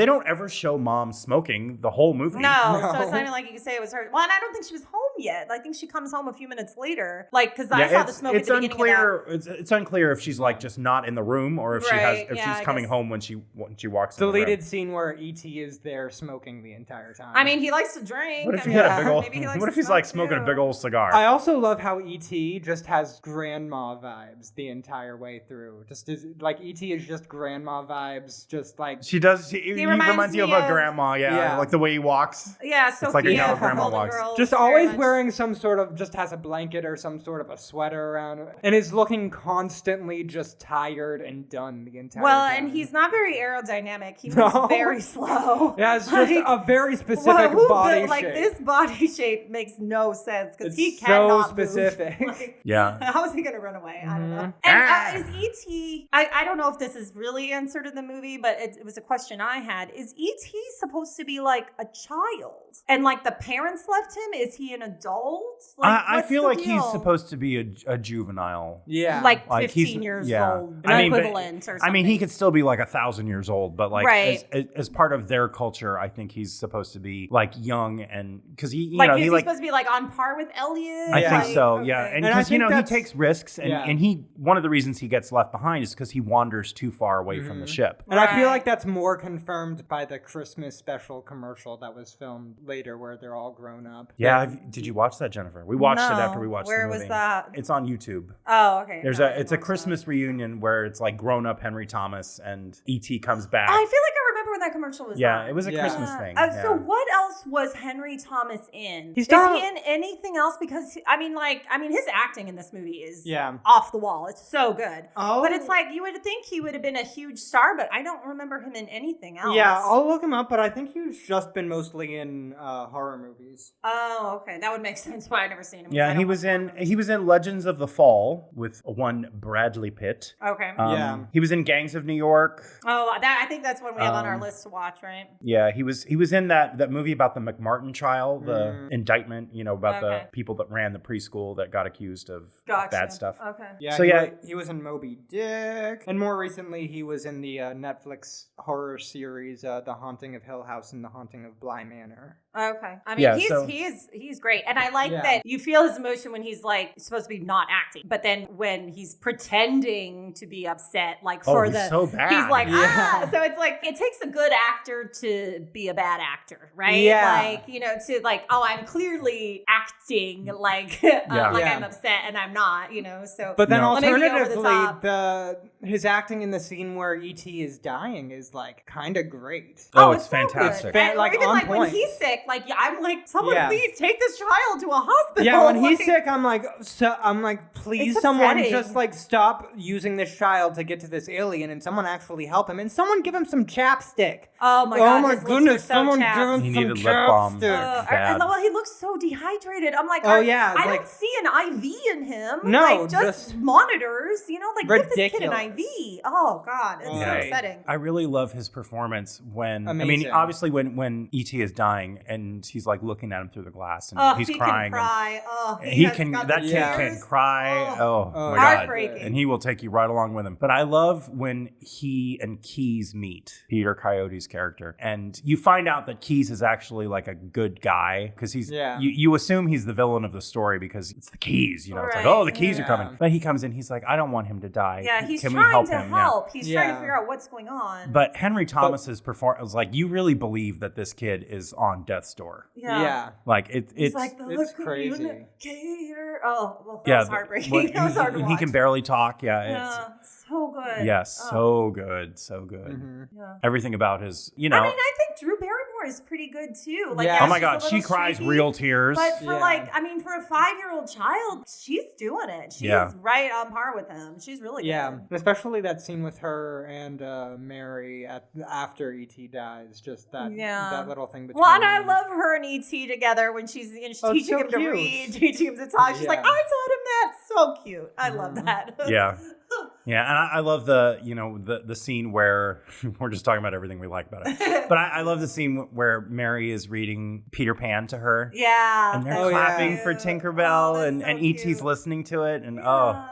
don't ever show Mom smoking the whole movie. No, so it's not even like you can say it was her. Well, and I don't think she was home yet. I think she comes home a few minutes later. Like, because I saw the smoke at the beginning unclear, of that. It's unclear if she's like just not in the room or if she's coming home when she walks in the room. Deleted scene where E.T. is there smoking the entire time. I mean, he likes to drink. What if he's like smoking a big old cigar? I also love how E.T. just has grandma vibes the entire way through. Just like E.T. is just grandma vibes, just like she does. He reminds you of a grandma, like the way he walks. Yeah, so it's like how grandma walks. Just always wearing some sort of, just has a blanket or some sort of a sweater around, and is looking constantly just tired and done the entire time. Well, and he's not very aerodynamic. He moves very slow. Yeah, it's just a very specific body shape. Like this body shape makes no sense because he cannot so specific. Move. Like, yeah. How is he going to run away? I don't know. And is E.T. I don't know if this is really answered in the movie, but it was a question I had. Is E.T. supposed to be like a child? And like the parents left him? Is he an adult? Like, I feel like he's supposed to be a juvenile. Yeah. Like 15 years old. Equivalent or something. I mean, he could still be like 1,000 years old, but like as part of their culture, I think he's supposed to be like young and because he's supposed to be like on par with Elliot. I think so, yeah. And because he takes risks and he one of the reasons he gets left behind is because he wanders too far away from the ship. And I feel like that's more confirmed by the Christmas special commercial that was filmed later where they're all grown up. Yeah, did you watch that, Jennifer? We watched it after we watched the movie. Where was that? It's on YouTube. Oh, okay. It's a Christmas reunion where it's like grown up Henry Thomas and E.T. comes back. I feel like I remember when that commercial was on. Yeah, it was a Christmas thing. So what else was Henry Thomas in? Is he in anything else? Because I mean his acting in this movie is off the wall. It's so good. Oh. But it's like you would think he would have been a huge star, but I don't remember him in anything else. Yeah, I'll look him up, but I think he's just been mostly in horror movies. Oh, okay. That would make sense why I've never seen him. Yeah, he was in Legends of the Fall with one Bradley Pitt. Okay. He was in Gangs of New York. Oh, I think that's one we have on our list to watch, right? Yeah, he was in that movie about the McMartin trial, the indictment, about the people that ran the preschool that got accused of bad stuff. Okay. Yeah, so he was in Moby Dick, and more recently he was in the Netflix horror series The Haunting of Hill House and The Haunting of Bly Manor. Okay. I mean, he's great. And I like that you feel his emotion when he's like supposed to be not acting, but then when he's pretending to be upset, like he's so bad. He's like, So it's like, it takes a good actor to be a bad actor, right? Yeah. Like, to like, I'm clearly acting like I'm upset and I'm not, so. But then alternatively, his acting in the scene where E.T. is dying is like kind of great. Oh, it's fantastic. Like even like when he's sick, like I'm like, someone please take this child to a hospital. Yeah, when he's sick, I'm like, please someone just like stop using this child to get to this alien and someone actually help him and someone give him some chapstick. Oh my god! Oh my goodness! Someone give him he some needed lip balm. He looks so dehydrated. I'm like, I don't see an IV in him. No, like, just monitors. Like ridiculous. give this kid an IV. Oh god, it's so upsetting. I really love his performance when obviously when E.T. is dying and he's like looking at him through the glass and he's crying. Can cry. Kid can cry. Oh my god! And he will take you right along with him. But I love when he and Keys meet, Peter Coyote's character, and you find out that Keys is actually like a good guy because he's you assume he's the villain of the story because it's the Keys. It's like, oh, the Keys are coming. But he comes in, he's like, I don't want him to die. Yeah, he's Can trying we help to him? help. He's trying to figure out what's going on. But Henry Thomas's performance was like, you really believe that this kid is on death's door. Yeah. Like it's like it's crazy. That was heartbreaking. That was hard to watch. He can barely talk. So good. Yes, so good. Mm-hmm. Yeah. Everything about his, I mean, I think Drew Barrymore is pretty good too. Like, oh my god, she cries real tears. But for for a 5-year-old child, she's doing it. She's right on par with him. She's really good. Yeah, especially that scene with her and Mary after E.T. dies. Just that little thing between them. And I love her and E.T. together when she's teaching him to read, teaching him to talk. She's like, I taught him that. So cute. I love that. Yeah. Yeah, and I love the scene where we're just talking about everything we like about it. But I love the scene where Mary is reading Peter Pan to her. Yeah. And they're clapping for Tinkerbell, and E.T.'s listening to it. And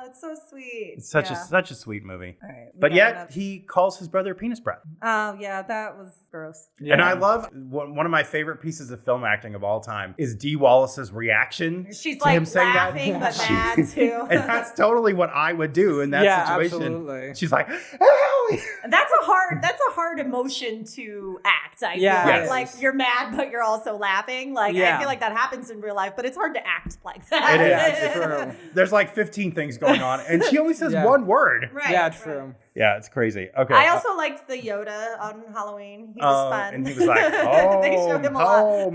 it's so sweet. It's such a sweet movie. All right, but yet he calls his brother penis breath. Oh, yeah, that was gross. Yeah. And I love one of my favorite pieces of film acting of all time is Dee Wallace's reaction. She's to him saying laughing that. but mad too. And that's totally what I would do in that situation. Absolutely. She's like, "Ow!" That's a hard emotion to act. I feel like you're mad, but you're also laughing. Like I feel like that happens in real life, but it's hard to act like that. It is true. There's like 15 things going on, and she only says one word. Right. Yeah, true. Yeah, it's crazy. Okay. I also liked the Yoda on Halloween. He was fun. And he was like, "Oh, they showed him a lot."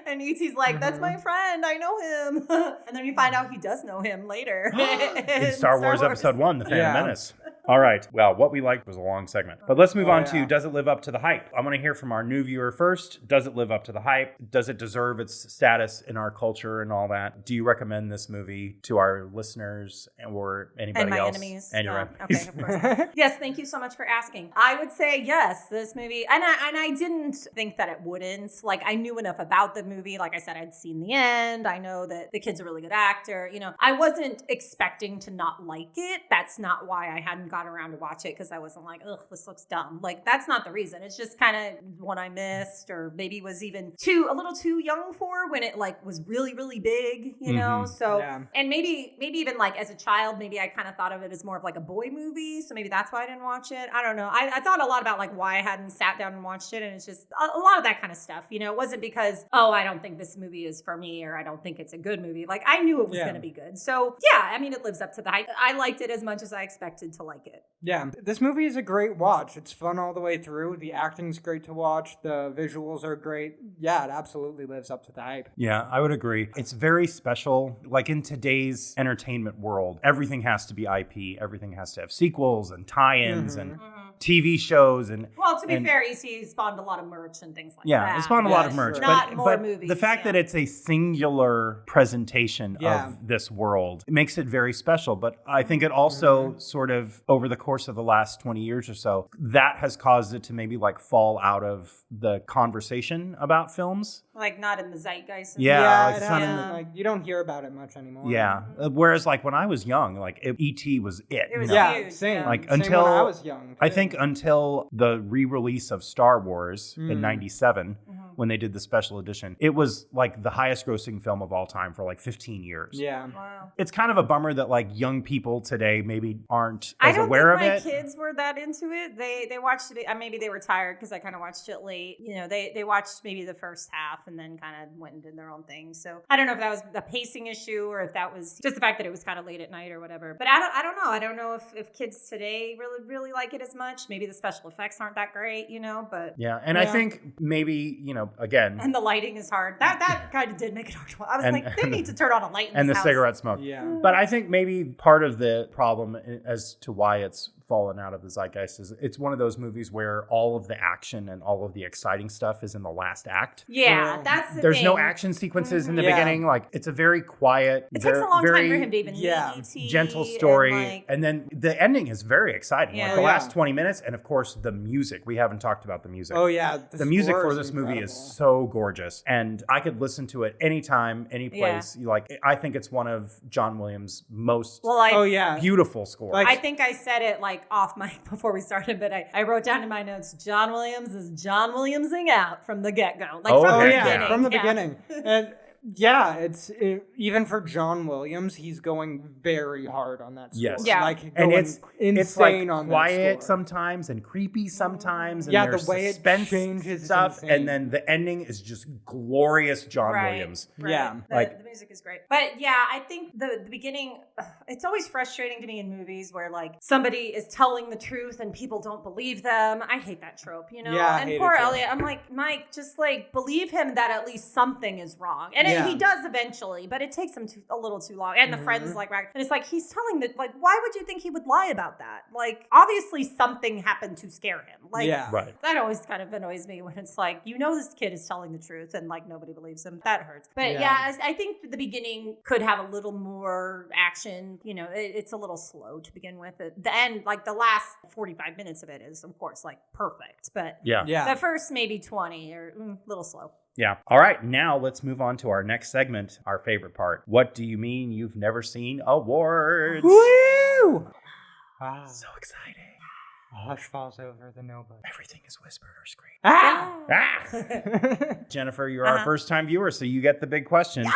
And E.T.'s like, "That's my friend. I know him." And then you find out he does know him later. in Star Wars Episode 1, The Phantom Menace. All right. Well, what we liked was a long segment. But let's move on to Does It Live Up to the Hype? I want to hear from our new viewer first. Does it live up to the hype? Does it deserve its status in our culture and all that? Do you recommend this movie to our listeners or anybody else? Enemies. And your enemies. Okay, of course. Yes, thank you so much for asking. I would say yes, this movie. And I didn't think that it wouldn't. Like, I knew enough about the movie. Like I said, I'd seen the end. I know that the kid's a really good actor. You know, I wasn't expecting to not like it. That's not why I hadn't got around to watch it, because I wasn't like, ugh, this looks dumb. Like, that's not the reason. It's just kind of one I missed, or maybe was even a little too young for when it like was really, really big, you know? So, and maybe even like as a child, maybe I kind of thought of it as more of like a boy movie. So maybe that's why I didn't watch it. I don't know. I thought a lot about like why I hadn't sat down and watched it. And it's just a lot of that kind of stuff, you know? It wasn't because, oh, I don't think this movie is for me, or I don't think it's a good movie. Like, I knew it was going to be good. So yeah, I mean, it lives up to the hype. I liked it as much as I expected to like it. Yeah, this movie is a great watch. It's fun all the way through. The acting's great to watch. The visuals are great. Yeah, it absolutely lives up to the hype. Yeah, I would agree. It's very special. Like, in today's entertainment world, everything has to be IP. Everything has to have sequels and tie-ins and TV shows. And well, to be fair, EC spawned a lot of merch and things like that. Yeah, it spawned a lot of merch. Not more movies. The fact that it's a singular presentation of this world, it makes it very special. But I think it also sort of, over the course of the last 20 years or so, that has caused it to maybe like fall out of the conversation about films. Like, not in the zeitgeist. Like, you don't hear about it much anymore. Yeah. Whereas, like, when I was young, like, E.T. was it. It was huge. Same. Like, same until when I was young. I think until the re-release of Star Wars in 97, when they did the special edition, it was like the highest grossing film of all time for like 15 years. Yeah. Wow. It's kind of a bummer that like young people today maybe aren't as aware of it. I don't think my kids were that into it. They watched it. Maybe they were tired because I kind of watched it late. You know, they watched maybe the first half and then kind of went and did their own thing. So I don't know if that was a pacing issue or if that was just the fact that it was kind of late at night or whatever. But I don't know. I don't know if kids today really like it as much. Maybe the special effects aren't that great, you know, but yeah. And I think maybe, you know, again, and the lighting is hard. That kind of did make it hard to watch. I was like, they need to turn on a light in and this the house. Cigarette smoke. Yeah. But I think maybe part of the problem as to why it's fallen out of the zeitgeist is it's one of those movies where all of the action and all of the exciting stuff is in the last act. Yeah, that's the There's thing. no action sequences in the beginning. Like, it's a very quiet, it takes a long time for him to even meet E.T. gentle story. And then the ending is very exciting. Yeah. Like the last 20 minutes. And of course, the music. We haven't talked about the music. Oh, yeah. The music for this movie is so gorgeous. And I could listen to it anytime, any place. Like, I think it's one of John Williams' most beautiful scores. I think I said it like off mic before we started, but I wrote down in my notes, John Williams is John Williamsing out from the get-go. Like, from the beginning. From the beginning. And it's even for John Williams, he's going very hard on that score. Yes. Yeah. Like, and it's insane it's like on quiet that score. sometimes and creepy sometimes. And the there's way suspense it changes stuff, is and then the ending is just glorious John Williams. Right. Yeah. The music is great. But yeah, I think the beginning, it's always frustrating to me in movies where like somebody is telling the truth and people don't believe them. I hate that trope, you know? Yeah, and poor Elliot, I'm like, Mike, just like believe him that at least something is wrong. And he does eventually, but it takes him a little too long. And the friend's like, and it's like, he's telling that, like, why would you think he would lie about that? Like, obviously something happened to scare him. Like, that always kind of annoys me when it's like, this kid is telling the truth and like nobody believes him. That hurts. But I think the beginning could have a little more action. It's a little slow to begin with. The end, like the last 45 minutes of it is, of course, like perfect. But the first maybe 20 or a little slow. Yeah. All right. Now let's move on to our next segment, our favorite part. What do you mean you've never seen awards? Woo! Wow. So exciting. A hush falls over the nobody. Everything is whispered or screamed. Ah! Jennifer, you're our first time viewer, so you get the big question.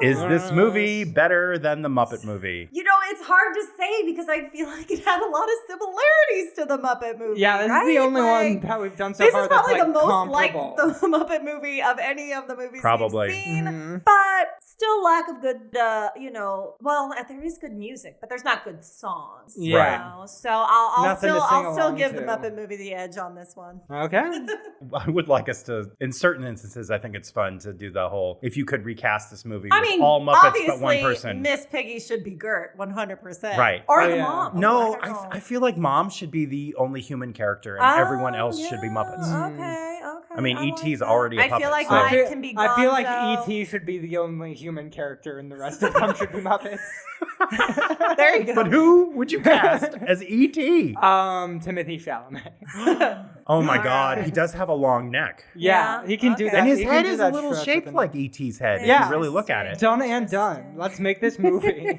Is this movie better than the Muppet movie? It's hard to say because I feel like it had a lot of similarities to the Muppet movie. Yeah, this is the only one that we've done so far that's like comparable. This is probably the most like the Muppet movie of any of the movies we've seen. But still lack of good, well, there is good music, but there's not good songs. Yeah. So I'll still give the Muppet movie the edge on this one. Okay. I would like us to, in certain instances, I think it's fun to do the whole, if you could recast this movie with all Muppets but one person. Miss Piggy should be Gert, 100%. Right. Or the mom. No, I feel like Mom should be the only human character and everyone else should be Muppets. Okay. I mean, E.T.'s already a puppet. I feel like mine can be Gonzo. I feel like E.T. should be the only human character and the rest of them should be Muppets. There you go. But who would you cast as E.T.? Timothy Chalamet. Oh my God, he does have a long neck. Yeah, he can do that. And his head is a little shaped like E.T.'s head, if you really look at it. Done and done. Let's make this movie.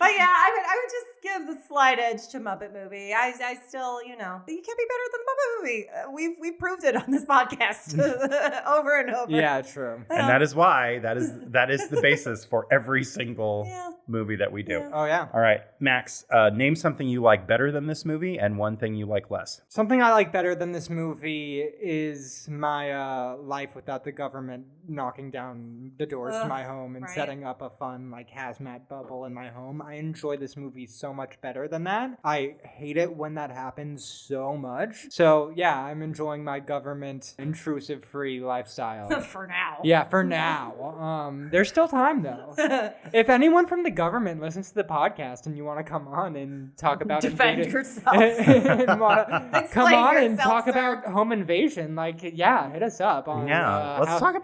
But yeah, I would just give the slight edge to Muppet movie. I still, you can't be better than the Muppet movie. We've proved it on this podcast over and over. Yeah, true. And that is why that is the basis for every single movie that we do. Yeah. Oh yeah. All right, Max, name something you like better than this movie and one thing you like less. Something I like better than this movie is my life without the government knocking down the doors to my home and setting up a fun like hazmat bubble in my home. I enjoy this movie so much better than that. I hate it when that happens so much. So yeah, I'm enjoying my government intrusive free lifestyle. For now. Yeah, for now. There's still time though. If anyone from the government listens to the podcast and you want to come on and talk about defend yourself and come on and talk about home invasion, hit us up. Let's talk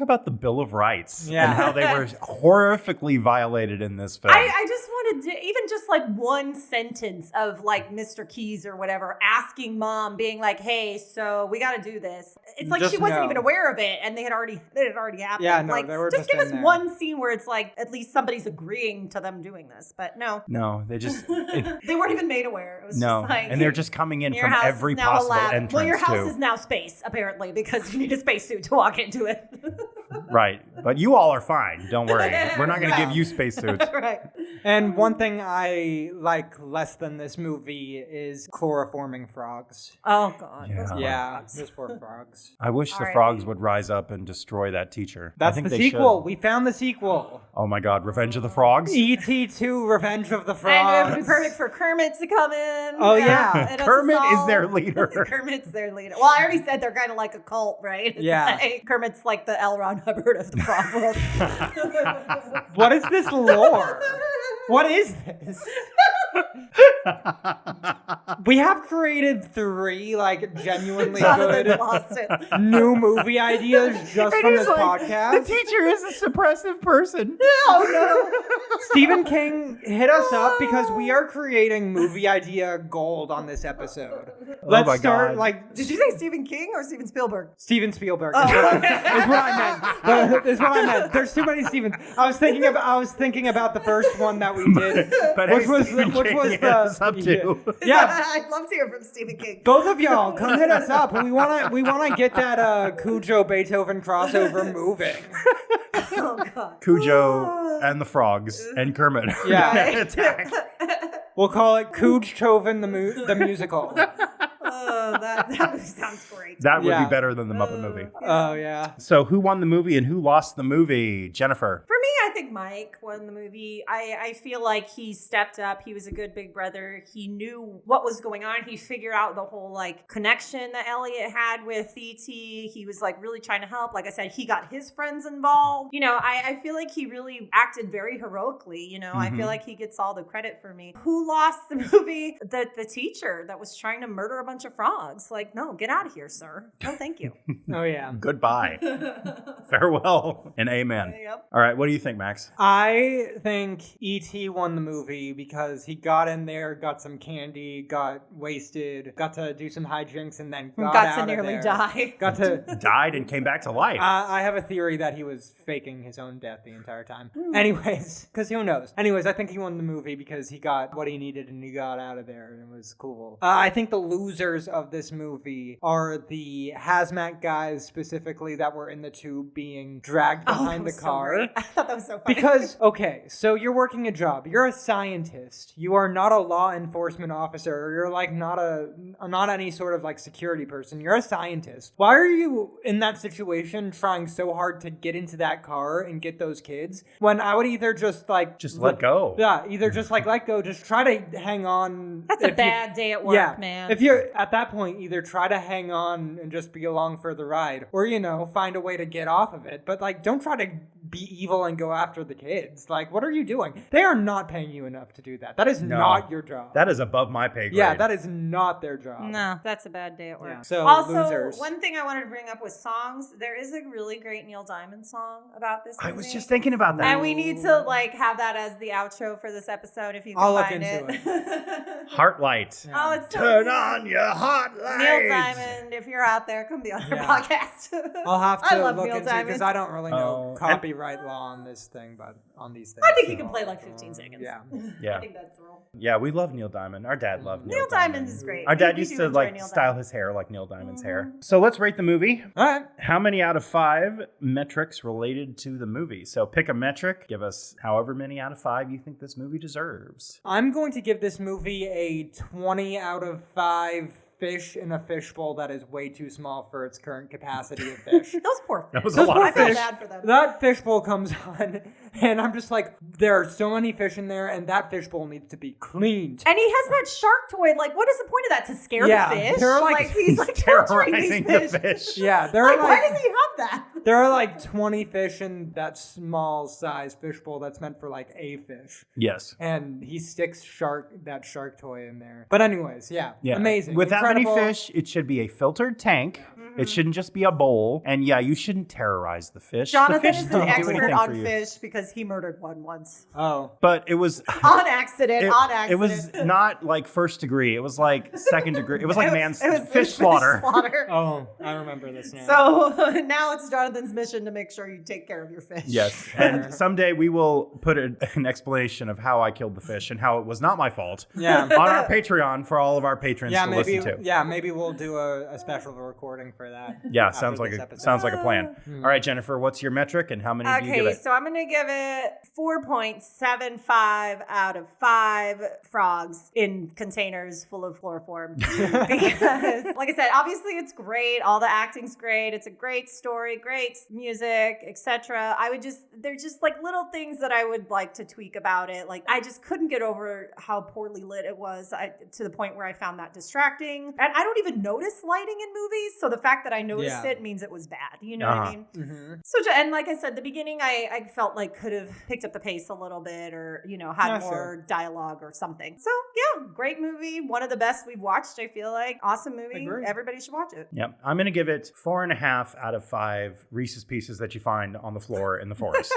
about the Bill of Rights and how they were horrifically violated in this film. I just wanted to, even just like one sentence of like Mr. Keys or whatever asking Mom, being like, "Hey, so we got to do this." It's like she wasn't even aware of it, and it had already happened. Yeah, no, like, they were just give us one scene where it's like at least somebody's agreeing to them doing this. But no, they just they weren't even made aware. It was just like, and they're just coming in from every possible entrance. Well, your house is now space apparently because you need a spacesuit to walk into it. Right, but you all are fine. Don't worry, we're not going to give you spacesuits. Right. And one thing I like less than this movie is chloroforming frogs. Oh God. Yeah, those poor frogs. I wish the frogs would rise up and destroy that teacher. That's the sequel. We found the sequel. Oh my God, Revenge of the Frogs? E.T. 2, Revenge of the Frogs. And it would be perfect for Kermit to come in. Oh yeah. Kermit is their leader. Kermit's their leader. Well, I already said they're kind of like a cult, right? It's Kermit's like the L. Ron Hubbard of the frog world. What is this lore? What is this? We have created 3 genuinely good new movie ideas just from this podcast. The teacher is a suppressive person. No. Stephen King hit us up because we are creating movie idea gold on this episode. Let's start Did you say Stephen King or Steven Spielberg? Steven Spielberg is what I meant. There's too many Stevens. I was thinking about the first one that we did, which was the Yeah, I'd love to hear from Stephen King. Both of y'all, come hit us up. We wanna get that Cujo Beethoven crossover moving. Oh God. Cujo and the frogs and Kermit. Yeah. We'll call it Cujoven the musical. Oh, that movie sounds great. That would be better than the Muppet movie. Oh, yeah. So who won the movie and who lost the movie? Jennifer. For me, I think Mike won the movie. I feel like he stepped up. He was a good big brother. He knew what was going on. He figured out the whole like connection that Elliot had with E.T. He was like really trying to help. Like I said, he got his friends involved. You know, I feel like he really acted very heroically. You know, I feel like he gets all the credit for me. Who lost the movie? The teacher that was trying to murder a bunch of frogs. Like, no, get out of here, sir. No, thank you. Oh, yeah. Goodbye. Farewell and amen. Yep. All right, what do you think, Max? I think E.T. won the movie because he got in there, got some candy, got wasted, got to do some hijinks, and then got out to nearly of there. die. Got to Died and came back to life. I have a theory that he was faking his own death the entire time. Anyways, because who knows? Anyways, I think he won the movie because he got what he needed and he got out of there, and it was cool. I think the losers of this movie are the hazmat guys specifically that were in the tube being dragged behind the car. So I thought that was so funny. Because, okay, so you're working a job. You're a scientist. You are not a law enforcement officer. You're like not any sort of like security person. You're a scientist. Why are you in that situation trying so hard to get into that car and get those kids when I would either just like... Just let go. Yeah, either just like let go. Just try to hang on. That's a bad day at work, man. If you're at that point, either try to hang on and just be along for the ride or, you know, find a way to get off of it. But like, don't try to be evil and go after the kids. Like, what are you doing? They are not paying you enough to do that. That is not your job. That is above my pay grade. Yeah, that is not their job. No, that's a bad day at work. Yeah. So, also, losers. one thing I wanted to bring up was songs. There is a really great Neil Diamond song about this movie. I was just thinking about that. And we need to like have that as the outro for this episode if you can I'll look find into it. Heartlight. Oh, it's so Turn good. on your heart lights. Neil Diamond, if you're out there, come be on our podcast. I'll have I to love look Neil into Diamond. because I don't really know Oh, copyright law on this thing, but on these things. I think you can play like 15 seconds. Yeah. I think that's the rule. Yeah, we love Neil Diamond. Our dad loved Neil Neil Diamond is great. Our dad We used do to enjoy like Neil style Diamond. his hair like Neil Diamond's hair. So let's rate the movie. All right. How many out of 5 metrics related to the movie? So pick a metric. Give us however many out of 5 you think this movie deserves. I'm going to give this movie a 20 out of 5 fish in a fishbowl that is way too small for its current capacity of fish. Those poor fish. That was a Those lot poor of I feel fish. bad for them. That fishbowl comes on, and I'm just like, there are so many fish in there, and that fishbowl needs to be cleaned. And he has that shark toy. Like, what is the point of that? To scare Yeah, the fish? they're like- he's like torturing these Terrorizing fish. the fish. Yeah, there are Why does he have that? there are like 20 fish in that small size fishbowl that's meant for like a fish. Yes. And he sticks that shark toy in there. But anyways, yeah. Amazing. With Incredible. that many fish, it should be a filtered tank. It shouldn't just be a bowl. And yeah, you shouldn't terrorize the fish. Jonathan the fish is an don't do expert anything on for you. fish because he murdered one once. Oh. But it was On accident, it was not like first degree. It was like second degree. It was like fish slaughter. Oh, I remember this now. So now it's Jonathan's mission to make sure you take care of your fish. Yes. And someday we will put an explanation of how I killed the fish and how it was not my fault. Yeah. On our Patreon for all of our patrons to maybe listen to. yeah, maybe we'll do a special recording for that. Yeah, after sounds like this a episode. sounds like a plan. All right, Jennifer, what's your metric and how many do you give Okay, it? so I'm going to give it 4.75 out of 5 frogs in containers full of chloroform. Because, like I said, obviously it's great. All the acting's great. It's a great story, great music, etc. They're just like little things that I would like to tweak about it. Like, I just couldn't get over how poorly lit it was to the point where I found that distracting. And I don't even notice lighting in movies. So the fact that I noticed it means it was bad. You know what I mean? Mm-hmm. So, and like I said, the beginning, I felt like could have picked up the pace a little bit or, you know, had more dialogue or something. So, yeah, great movie. One of the best we've watched, I feel like. Awesome movie. Agreed. Everybody should watch it. Yep. I'm going to give it 4.5 out of 5 Reese's Pieces that you find on the floor in the forest.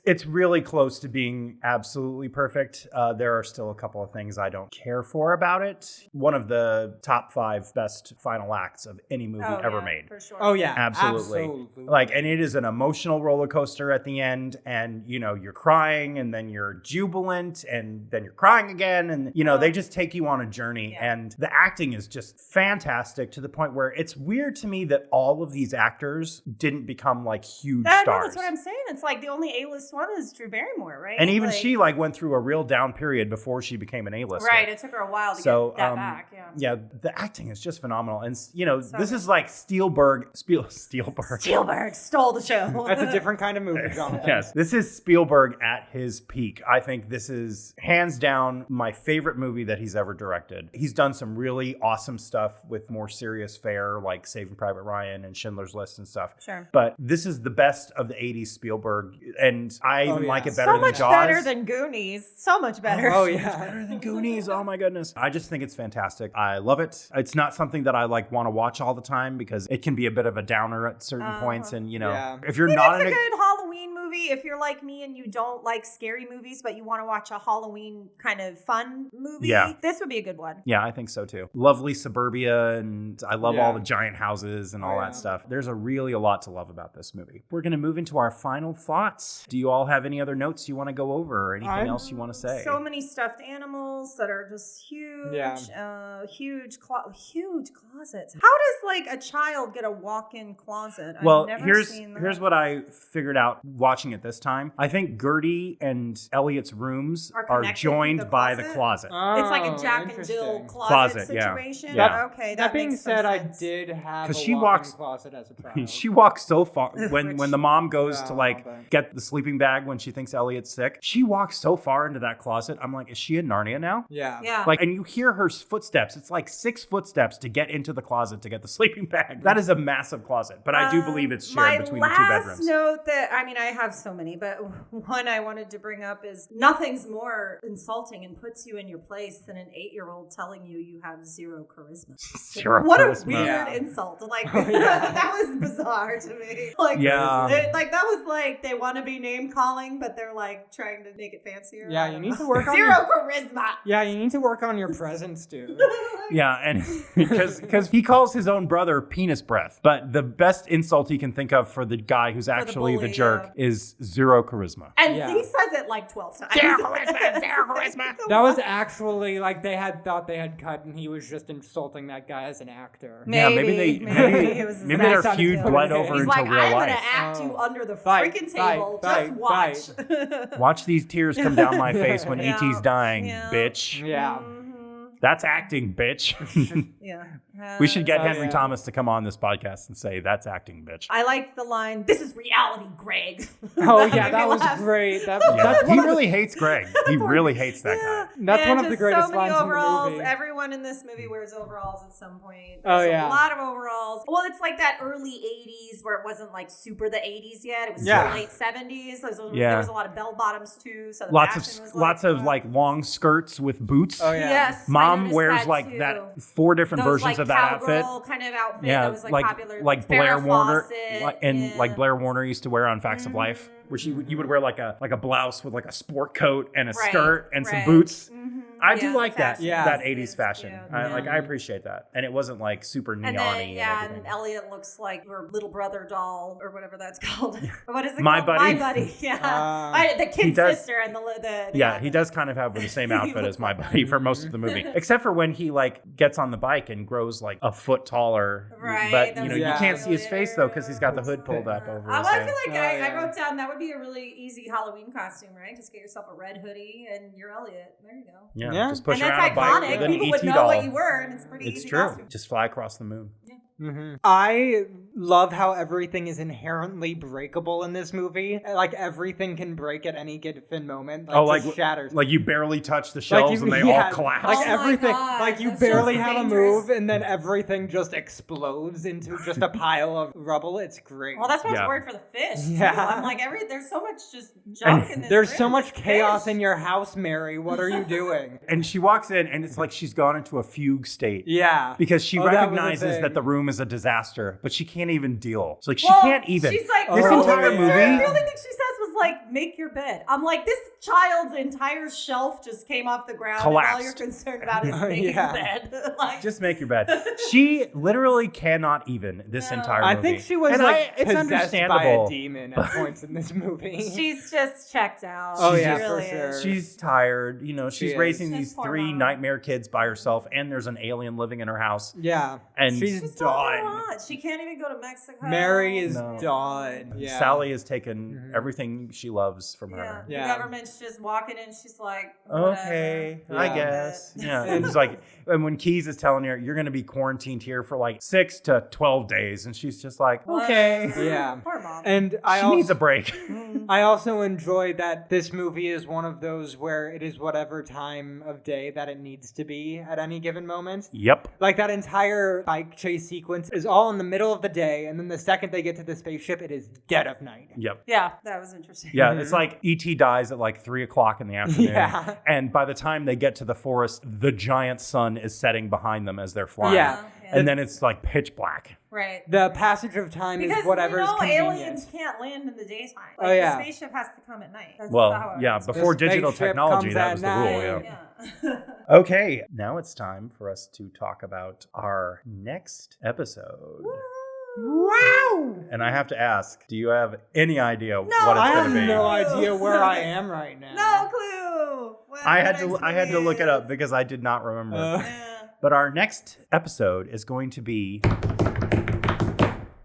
It's really close to being absolutely perfect. There are still a couple of things I don't care for about it. One of the top 5 best final acts of any movie ever made. For sure. Oh yeah, Absolutely. Like, and it is an emotional roller coaster at the end, and you know, you're crying and then you're jubilant and then you're crying again. And, they just take you on a journey. And the acting is just fantastic to the point where it's weird to me that all of these actors didn't become like huge stars. That's what I'm saying. It's like the only A-list one is Drew Barrymore, right? And even she went through a real down period before she became an A-lister. Right. It took her a while to get that back. Yeah. The acting is just phenomenal. And, this is like Spielberg stole the show. That's a different kind of movie, Jonathan. Yes. This is Spielberg at his peak. I think this is hands down my favorite movie that he's ever directed. He's done some really awesome stuff with more serious fare, like Saving Private Ryan and Schindler's List and stuff. Sure. But this is the best of the 80s Spielberg, and I even like it better than Jaws. So much better than Goonies. So much better. Oh, yeah. Better than Goonies. Oh, my goodness. I just think it's fantastic. I love it. It's not something that I want to watch all the time because it can be a bit of a downer at certain points. And, if you're not in a good Halloween movie, if you're like me and you don't like scary movies, but you want to watch a Halloween kind of fun movie, this would be a good one. Yeah, I think so too. Lovely suburbia, and I love all the giant houses and all that stuff. There's a lot to love about this movie. We're going to move into our final thoughts. Do you all have any other notes you want to go over or anything else you want to say? So many stuffed animals that are just huge. Yeah. Huge closets. How does a child get a walk-in closet? Well, here's what I figured out watching it this time. I think Gertie and Elliot's rooms are joined by the closet. Oh, it's like a Jack and Jill closet situation. Yeah. Okay. That being said, I did have a walk-in closet as a child. She walks so far when the mom goes to get the sleeping bag when she thinks Elliot's sick. She walks so far into that closet. I'm like, is she in Narnia now? Yeah. And you hear her footsteps. It's like 6 footsteps to get into the closet to get the sleeping bag. That is a massive closet, but I do believe it's shared between the 2 bedrooms. My last note that, I have so many, but one I wanted to bring up is nothing's more insulting and puts you in your place than an 8-year-old telling you have zero charisma. What a weird insult. That was bizarre to me. That was they want to be name calling, but they're trying to make it fancier. Yeah, you need to work on zero charisma. Yeah, you need to work on your presence too. Yeah, and because he calls his own brother penis breath, but the best insult he can think of for the guy who's actually the jerk is zero charisma. And he says it 12 times. Zero charisma. That was actually they had thought they had cut, and he was just insulting that guy as an actor. Maybe their feud bled over into real life. I'm gonna act you under the freaking table. Just watch. Watch these tears come down my face when E.T.'s dying, bitch. Yeah. That's acting, bitch. We should get Henry Thomas to come on this podcast and say, that's acting, bitch. I like the line, this is reality, Greg. Oh, yeah, that was great. He really hates Greg. He really hates that guy. That's one of the greatest lines overalls. in the movie. Everyone in this movie wears overalls at some point. There's a lot of overalls. Well, it's like that early 80s where it wasn't super the 80s yet. It was the late 70s. There was a lot of bell bottoms too. So lots of long skirts with boots. Oh, yeah. Yes. Mom wears that 4 different versions of that outfit. Kind of outfit that was popular. Like Blair Warner like Blair Warner used to wear on Facts of Life, where you would wear like a blouse with a sport coat and a skirt and some boots. Mm-hmm. I do like that 80s fashion. I appreciate that. And it wasn't super neon-y. And Elliot looks like her little brother doll or whatever that's called. What is it My called? Buddy? My Buddy. Yeah. The kid sister and the he does kind of have the same outfit as My Buddy for most of the movie. Except for when he gets on the bike and grows a foot taller. Right. But you can't see his face though because he's got the hood pulled up over his head. I feel like I wrote down that would be a really easy Halloween costume, right? Just get yourself a red hoodie and you're Elliot. There you go. Yeah. Just push and around a bike with an People ET would know doll. what you were, and it's pretty easy costume. Just fly across the moon. Yeah. Mm-hmm. I love how everything is inherently breakable in this movie. Everything can break at any given moment. Just shatters. You barely touch the shelves and they all collapse. Everything. You barely have a move and then everything just explodes into just a pile of rubble. It's great. Well, that's why I was worried for the fish. Yeah. I'm there's so much just junk in this. There's so much chaos in your house, Mary. What are you doing? And she walks in and it's she's gone into a fugue state. Yeah. Because she recognizes that the room is a disaster, but she can't even deal. She can't even. She's this entire movie. The only thing she says was like, make your bed. I'm like, this child's entire shelf just came off the ground. Collapsed. And all you're concerned about is making your bed. Like, just make your bed. She literally cannot even this entire movie. I think she was it's possessed understandable. by a demon at points in this movie. she's just checked out. Oh, She yeah, really for sure. is. She's tired. You know, she's She raising is. these Just poor 3 mom. nightmare kids by herself, and there's an alien living in her house. Yeah. And she's She's done a done. lot. She can't even go to Mexico. Mary is No. done. Yeah. Sally has taken everything she loves from Yeah. her. Yeah. The government's just walking in. She's like, Okay, whatever. I Yeah. guess. Yeah. And it's like, and when Keys is telling her, you're going to be quarantined here for like 6 to 12 days. And she's just like, okay. Yeah. Poor mom. And She needs a break. I also enjoyed that this movie is one of those where it is whatever time of day that it needs to be at any given moment. Yep. Like that entire bike chase sequence is all in the middle of the day, and then the second they get to the spaceship, it is dead of night. Yep. Yeah, that was interesting. Yeah, it's like E.T. dies at like 3 o'clock in the afternoon. Yeah. And by the time they get to the forest, the giant sun is setting behind them as they're flying. Yeah. And then it's like pitch black. Right. The passage of time Because is whatever is convenient. aliens can't land in the daytime. Like, Oh, yeah. The spaceship has to come at night. That's Well, how it yeah, works. before The digital spaceship technology, comes that at was the rule. night. Yeah. Yeah. Okay, now it's time for us to talk about our next episode. Wow! And I have to ask, do you have any idea what it's I going have to be? no idea where I am right now. No clue. What I had next to look it up is. because I did not remember. Yeah. But our next episode is going to be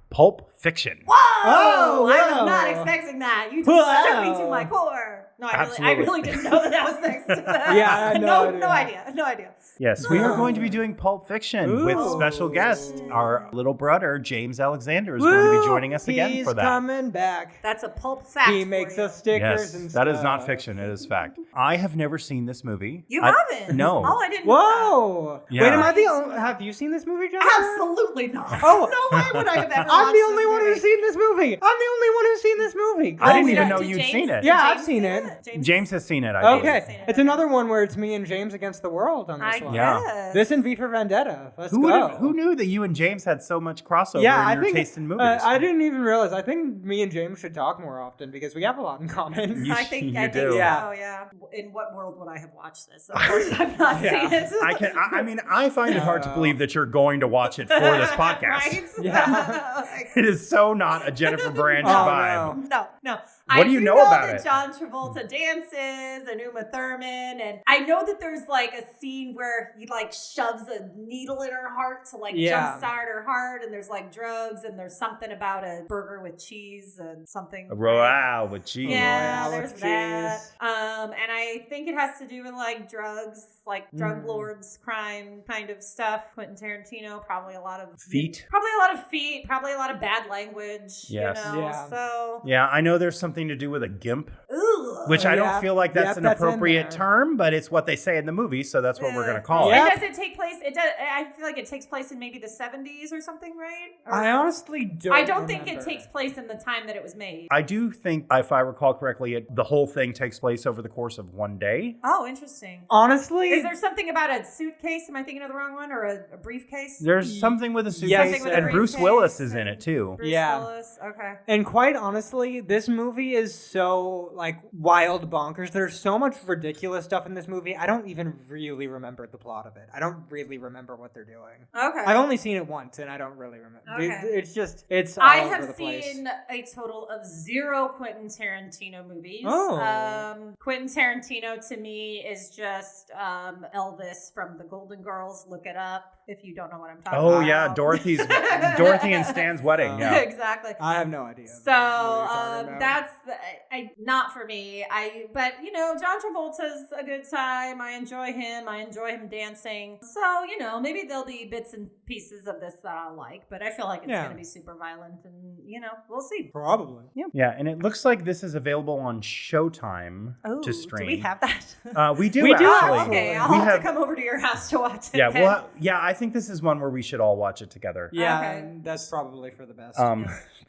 Pulp Fiction. Whoa! Oh, I was wow. not expecting that. You just Wow. shook me to my core. No, I Absolutely. really didn't know that was next. Yeah, I had no no idea. No idea. Yes, we are going to be doing Pulp Fiction with Ooh. special guest. Our little brother, James Alexander, is going to be joining us again He's for that. coming back. That's a pulp fact. He for makes you. us stickers Yes, and that is not stuff. fiction. It is fact. I have never seen this movie. You I- haven't? No. Oh, I didn't. know Whoa! Yeah. Wait, am I the only? Have you seen this movie, John? that. Absolutely not. Oh. No way would I have ever I'm watched the only this one movie. who's seen this movie. I'm the only one who's seen this movie. I didn't we even don't- know did you'd James- seen it. Yeah, James I've seen see it. James has seen it, I believe. Okay, seen it. it's another one where it's me and James against the world on this I one. Yeah. guess. This and V for Vendetta. Let's Who, go. who knew that you and James had so much crossover Yeah, in your I think taste in movies? I didn't even realize. I think me and James should talk more often because we have a lot in common. You- I think you I do. think so. Yeah. Yeah. In what world would I have watched this? Of course, I've not Yeah. seen it. I mean, I find it hard to believe that you're going to watch it for this podcast. Right? Yeah. It is so not a Jennifer Branch Oh, vibe. no. No. What do you know about that it? John Travolta dances and Uma Thurman, and I know that there's like a scene where he like shoves a needle in her heart to like Yeah. jumpstart her heart, and there's like drugs, and there's something about a burger with cheese and something. A Royale with cheese. Yeah, Royale there's with that. cheese. And I think it has to do with like drugs, like drug lords, crime kind of stuff. Quentin Tarantino, probably a lot of Feet. probably a lot of feet, probably a lot of bad language. Yes. You know, Yeah. so Yeah, I know there's something to do with a gimp, ooh. which I Yeah. don't feel like that's Yep, an that's in appropriate there. term, but it's what they say in the movie, so that's what we're going to call Yeah. it. And does it take place? It does. I feel like it takes place in maybe the 70s or something, right? Or- I honestly don't. I don't think it remember. takes place in the time that it was made. I do think, if I recall correctly, the whole thing takes place over the course of one day. Oh, interesting. Honestly, Is there something about a suitcase? Am I thinking of the wrong one, or a briefcase? There's something with a suitcase, Yes, Something with a and Bruce briefcase Willis is in it too. Bruce Yeah. Willis. Okay. and quite honestly, this movie is so like wild bonkers. There's so much ridiculous stuff in this movie. I don't even really remember the plot of it. I don't really remember what they're doing. Okay. I've only seen it once, and I don't really remember. Okay. It's all I over have the place. seen a total of 0 Quentin Tarantino movies. Oh. Quentin Tarantino to me is just Elvis from The Golden Girls. Look it up if you don't know what I'm talking about. Oh yeah, Dorothy and Stan's wedding. Yeah. Exactly. I have no idea. So what you're talking about. that's not for me. But you know, John Travolta's a good time. I enjoy him. I enjoy him dancing. So you know, maybe there'll be bits and pieces of this that I'll like. But I feel like it's Yeah. going to be super violent, and you know, we'll see. Probably. Yeah, and it looks like this is available on Showtime to stream. Do we have that? We do We do, actually. Okay, I'll We have have- to come over to your house to watch it. Yeah, then. well, I think this is one where we should all watch it together. Yeah, Okay. and that's probably for the best.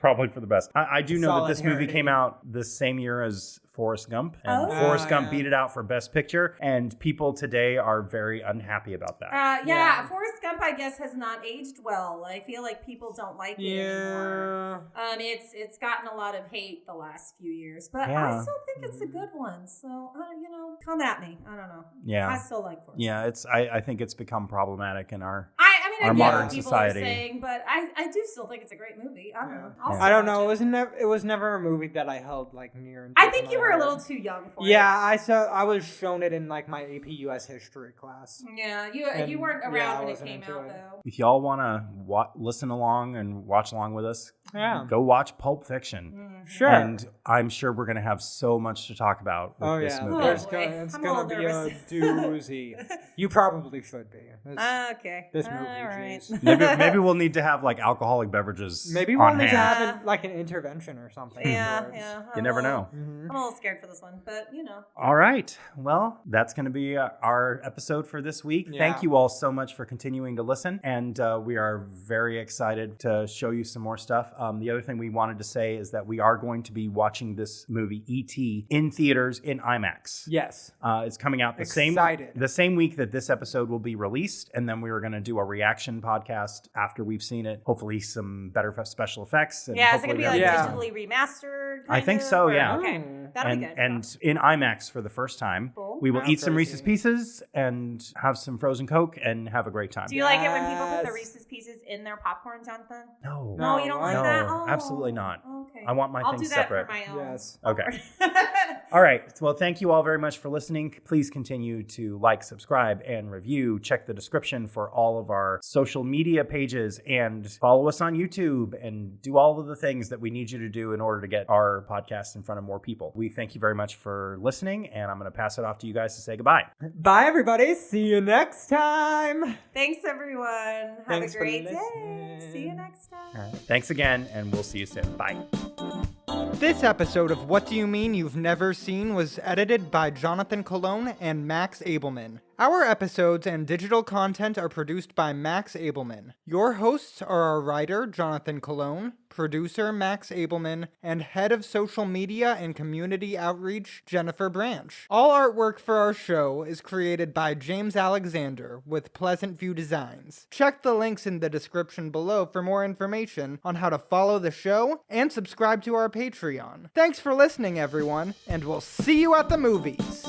Probably for the best. I do know that Solid this movie came heritage. out the same year as Forrest Gump, and Forrest Gump beat it out for Best Picture, and people today are very unhappy about that. Forrest Gump, I guess, has not aged well. I feel like people don't like it anymore. It's gotten a lot of hate the last few years, but I still think it's a good one. So, come at me. I don't know. Yeah. I still like Forrest. Yeah, I think it's become problematic in our I modern what people society. Are saying, but I do still think it's a great movie. I don't know. I don't know. It was never a movie that I held like near and I think you were a little too young for it. Yeah, I was shown it in like my AP US history class. Yeah, you weren't around when it came out though. If y'all want to listen along and watch along with us, go watch Pulp Fiction. Sure. And I'm sure we're going to have so much to talk about with this movie. It's going to be a doozy. You probably should be. Okay. This movie, maybe we'll need to have like alcoholic beverages. Maybe we'll need to have like an intervention or something. Yeah. You never know. I'm a little scared for this one, but All right. Well, that's going to be our episode for this week. Yeah. Thank you all so much for continuing to listen, and we are very excited to show you some more stuff. The other thing we wanted to say is that we are going to be watching this movie E.T. in theaters in IMAX. Yes. It's coming out the same week that this episode will be released, and then we were going to do a reaction podcast after we've seen it. Hopefully some better special effects. And is it going to be like digitally remastered? I think so, yeah. Okay. That'll be good. And in IMAX for the first time, we will eat some Reese's Pieces and have some frozen Coke and have a great time. Do you like it when people put the Reese's Pieces in their popcorn, Jonathan? No. No, you don't like that? Oh, absolutely not. Okay. I want my things separate. I'll do that for my own. Yes. Okay. All right. Well, thank you all very much for listening. Please continue to like, subscribe, and review. Check the description for all of our social media pages and follow us on YouTube and do all of the things that we need you to do in order to get our podcast in front of more people. We thank you very much for listening, and I'm going to pass it off to you guys to say goodbye. Bye, everybody. See you next time. Thanks, everyone. Have a great day. See you next time. All right. Thanks again, and we'll see you soon. Bye. This episode of What Do You Mean You've Never Seen was edited by Jonathan Colon and Max Abelman. Our episodes and digital content are produced by Max Abelman. Your hosts are our writer, Jonathan Colon, producer, Max Abelman, and head of social media and community outreach, Jennifer Branch. All artwork for our show is created by James Alexander with Pleasant View Designs. Check the links in the description below for more information on how to follow the show and subscribe to our Patreon. Thanks for listening, everyone, and we'll see you at the movies.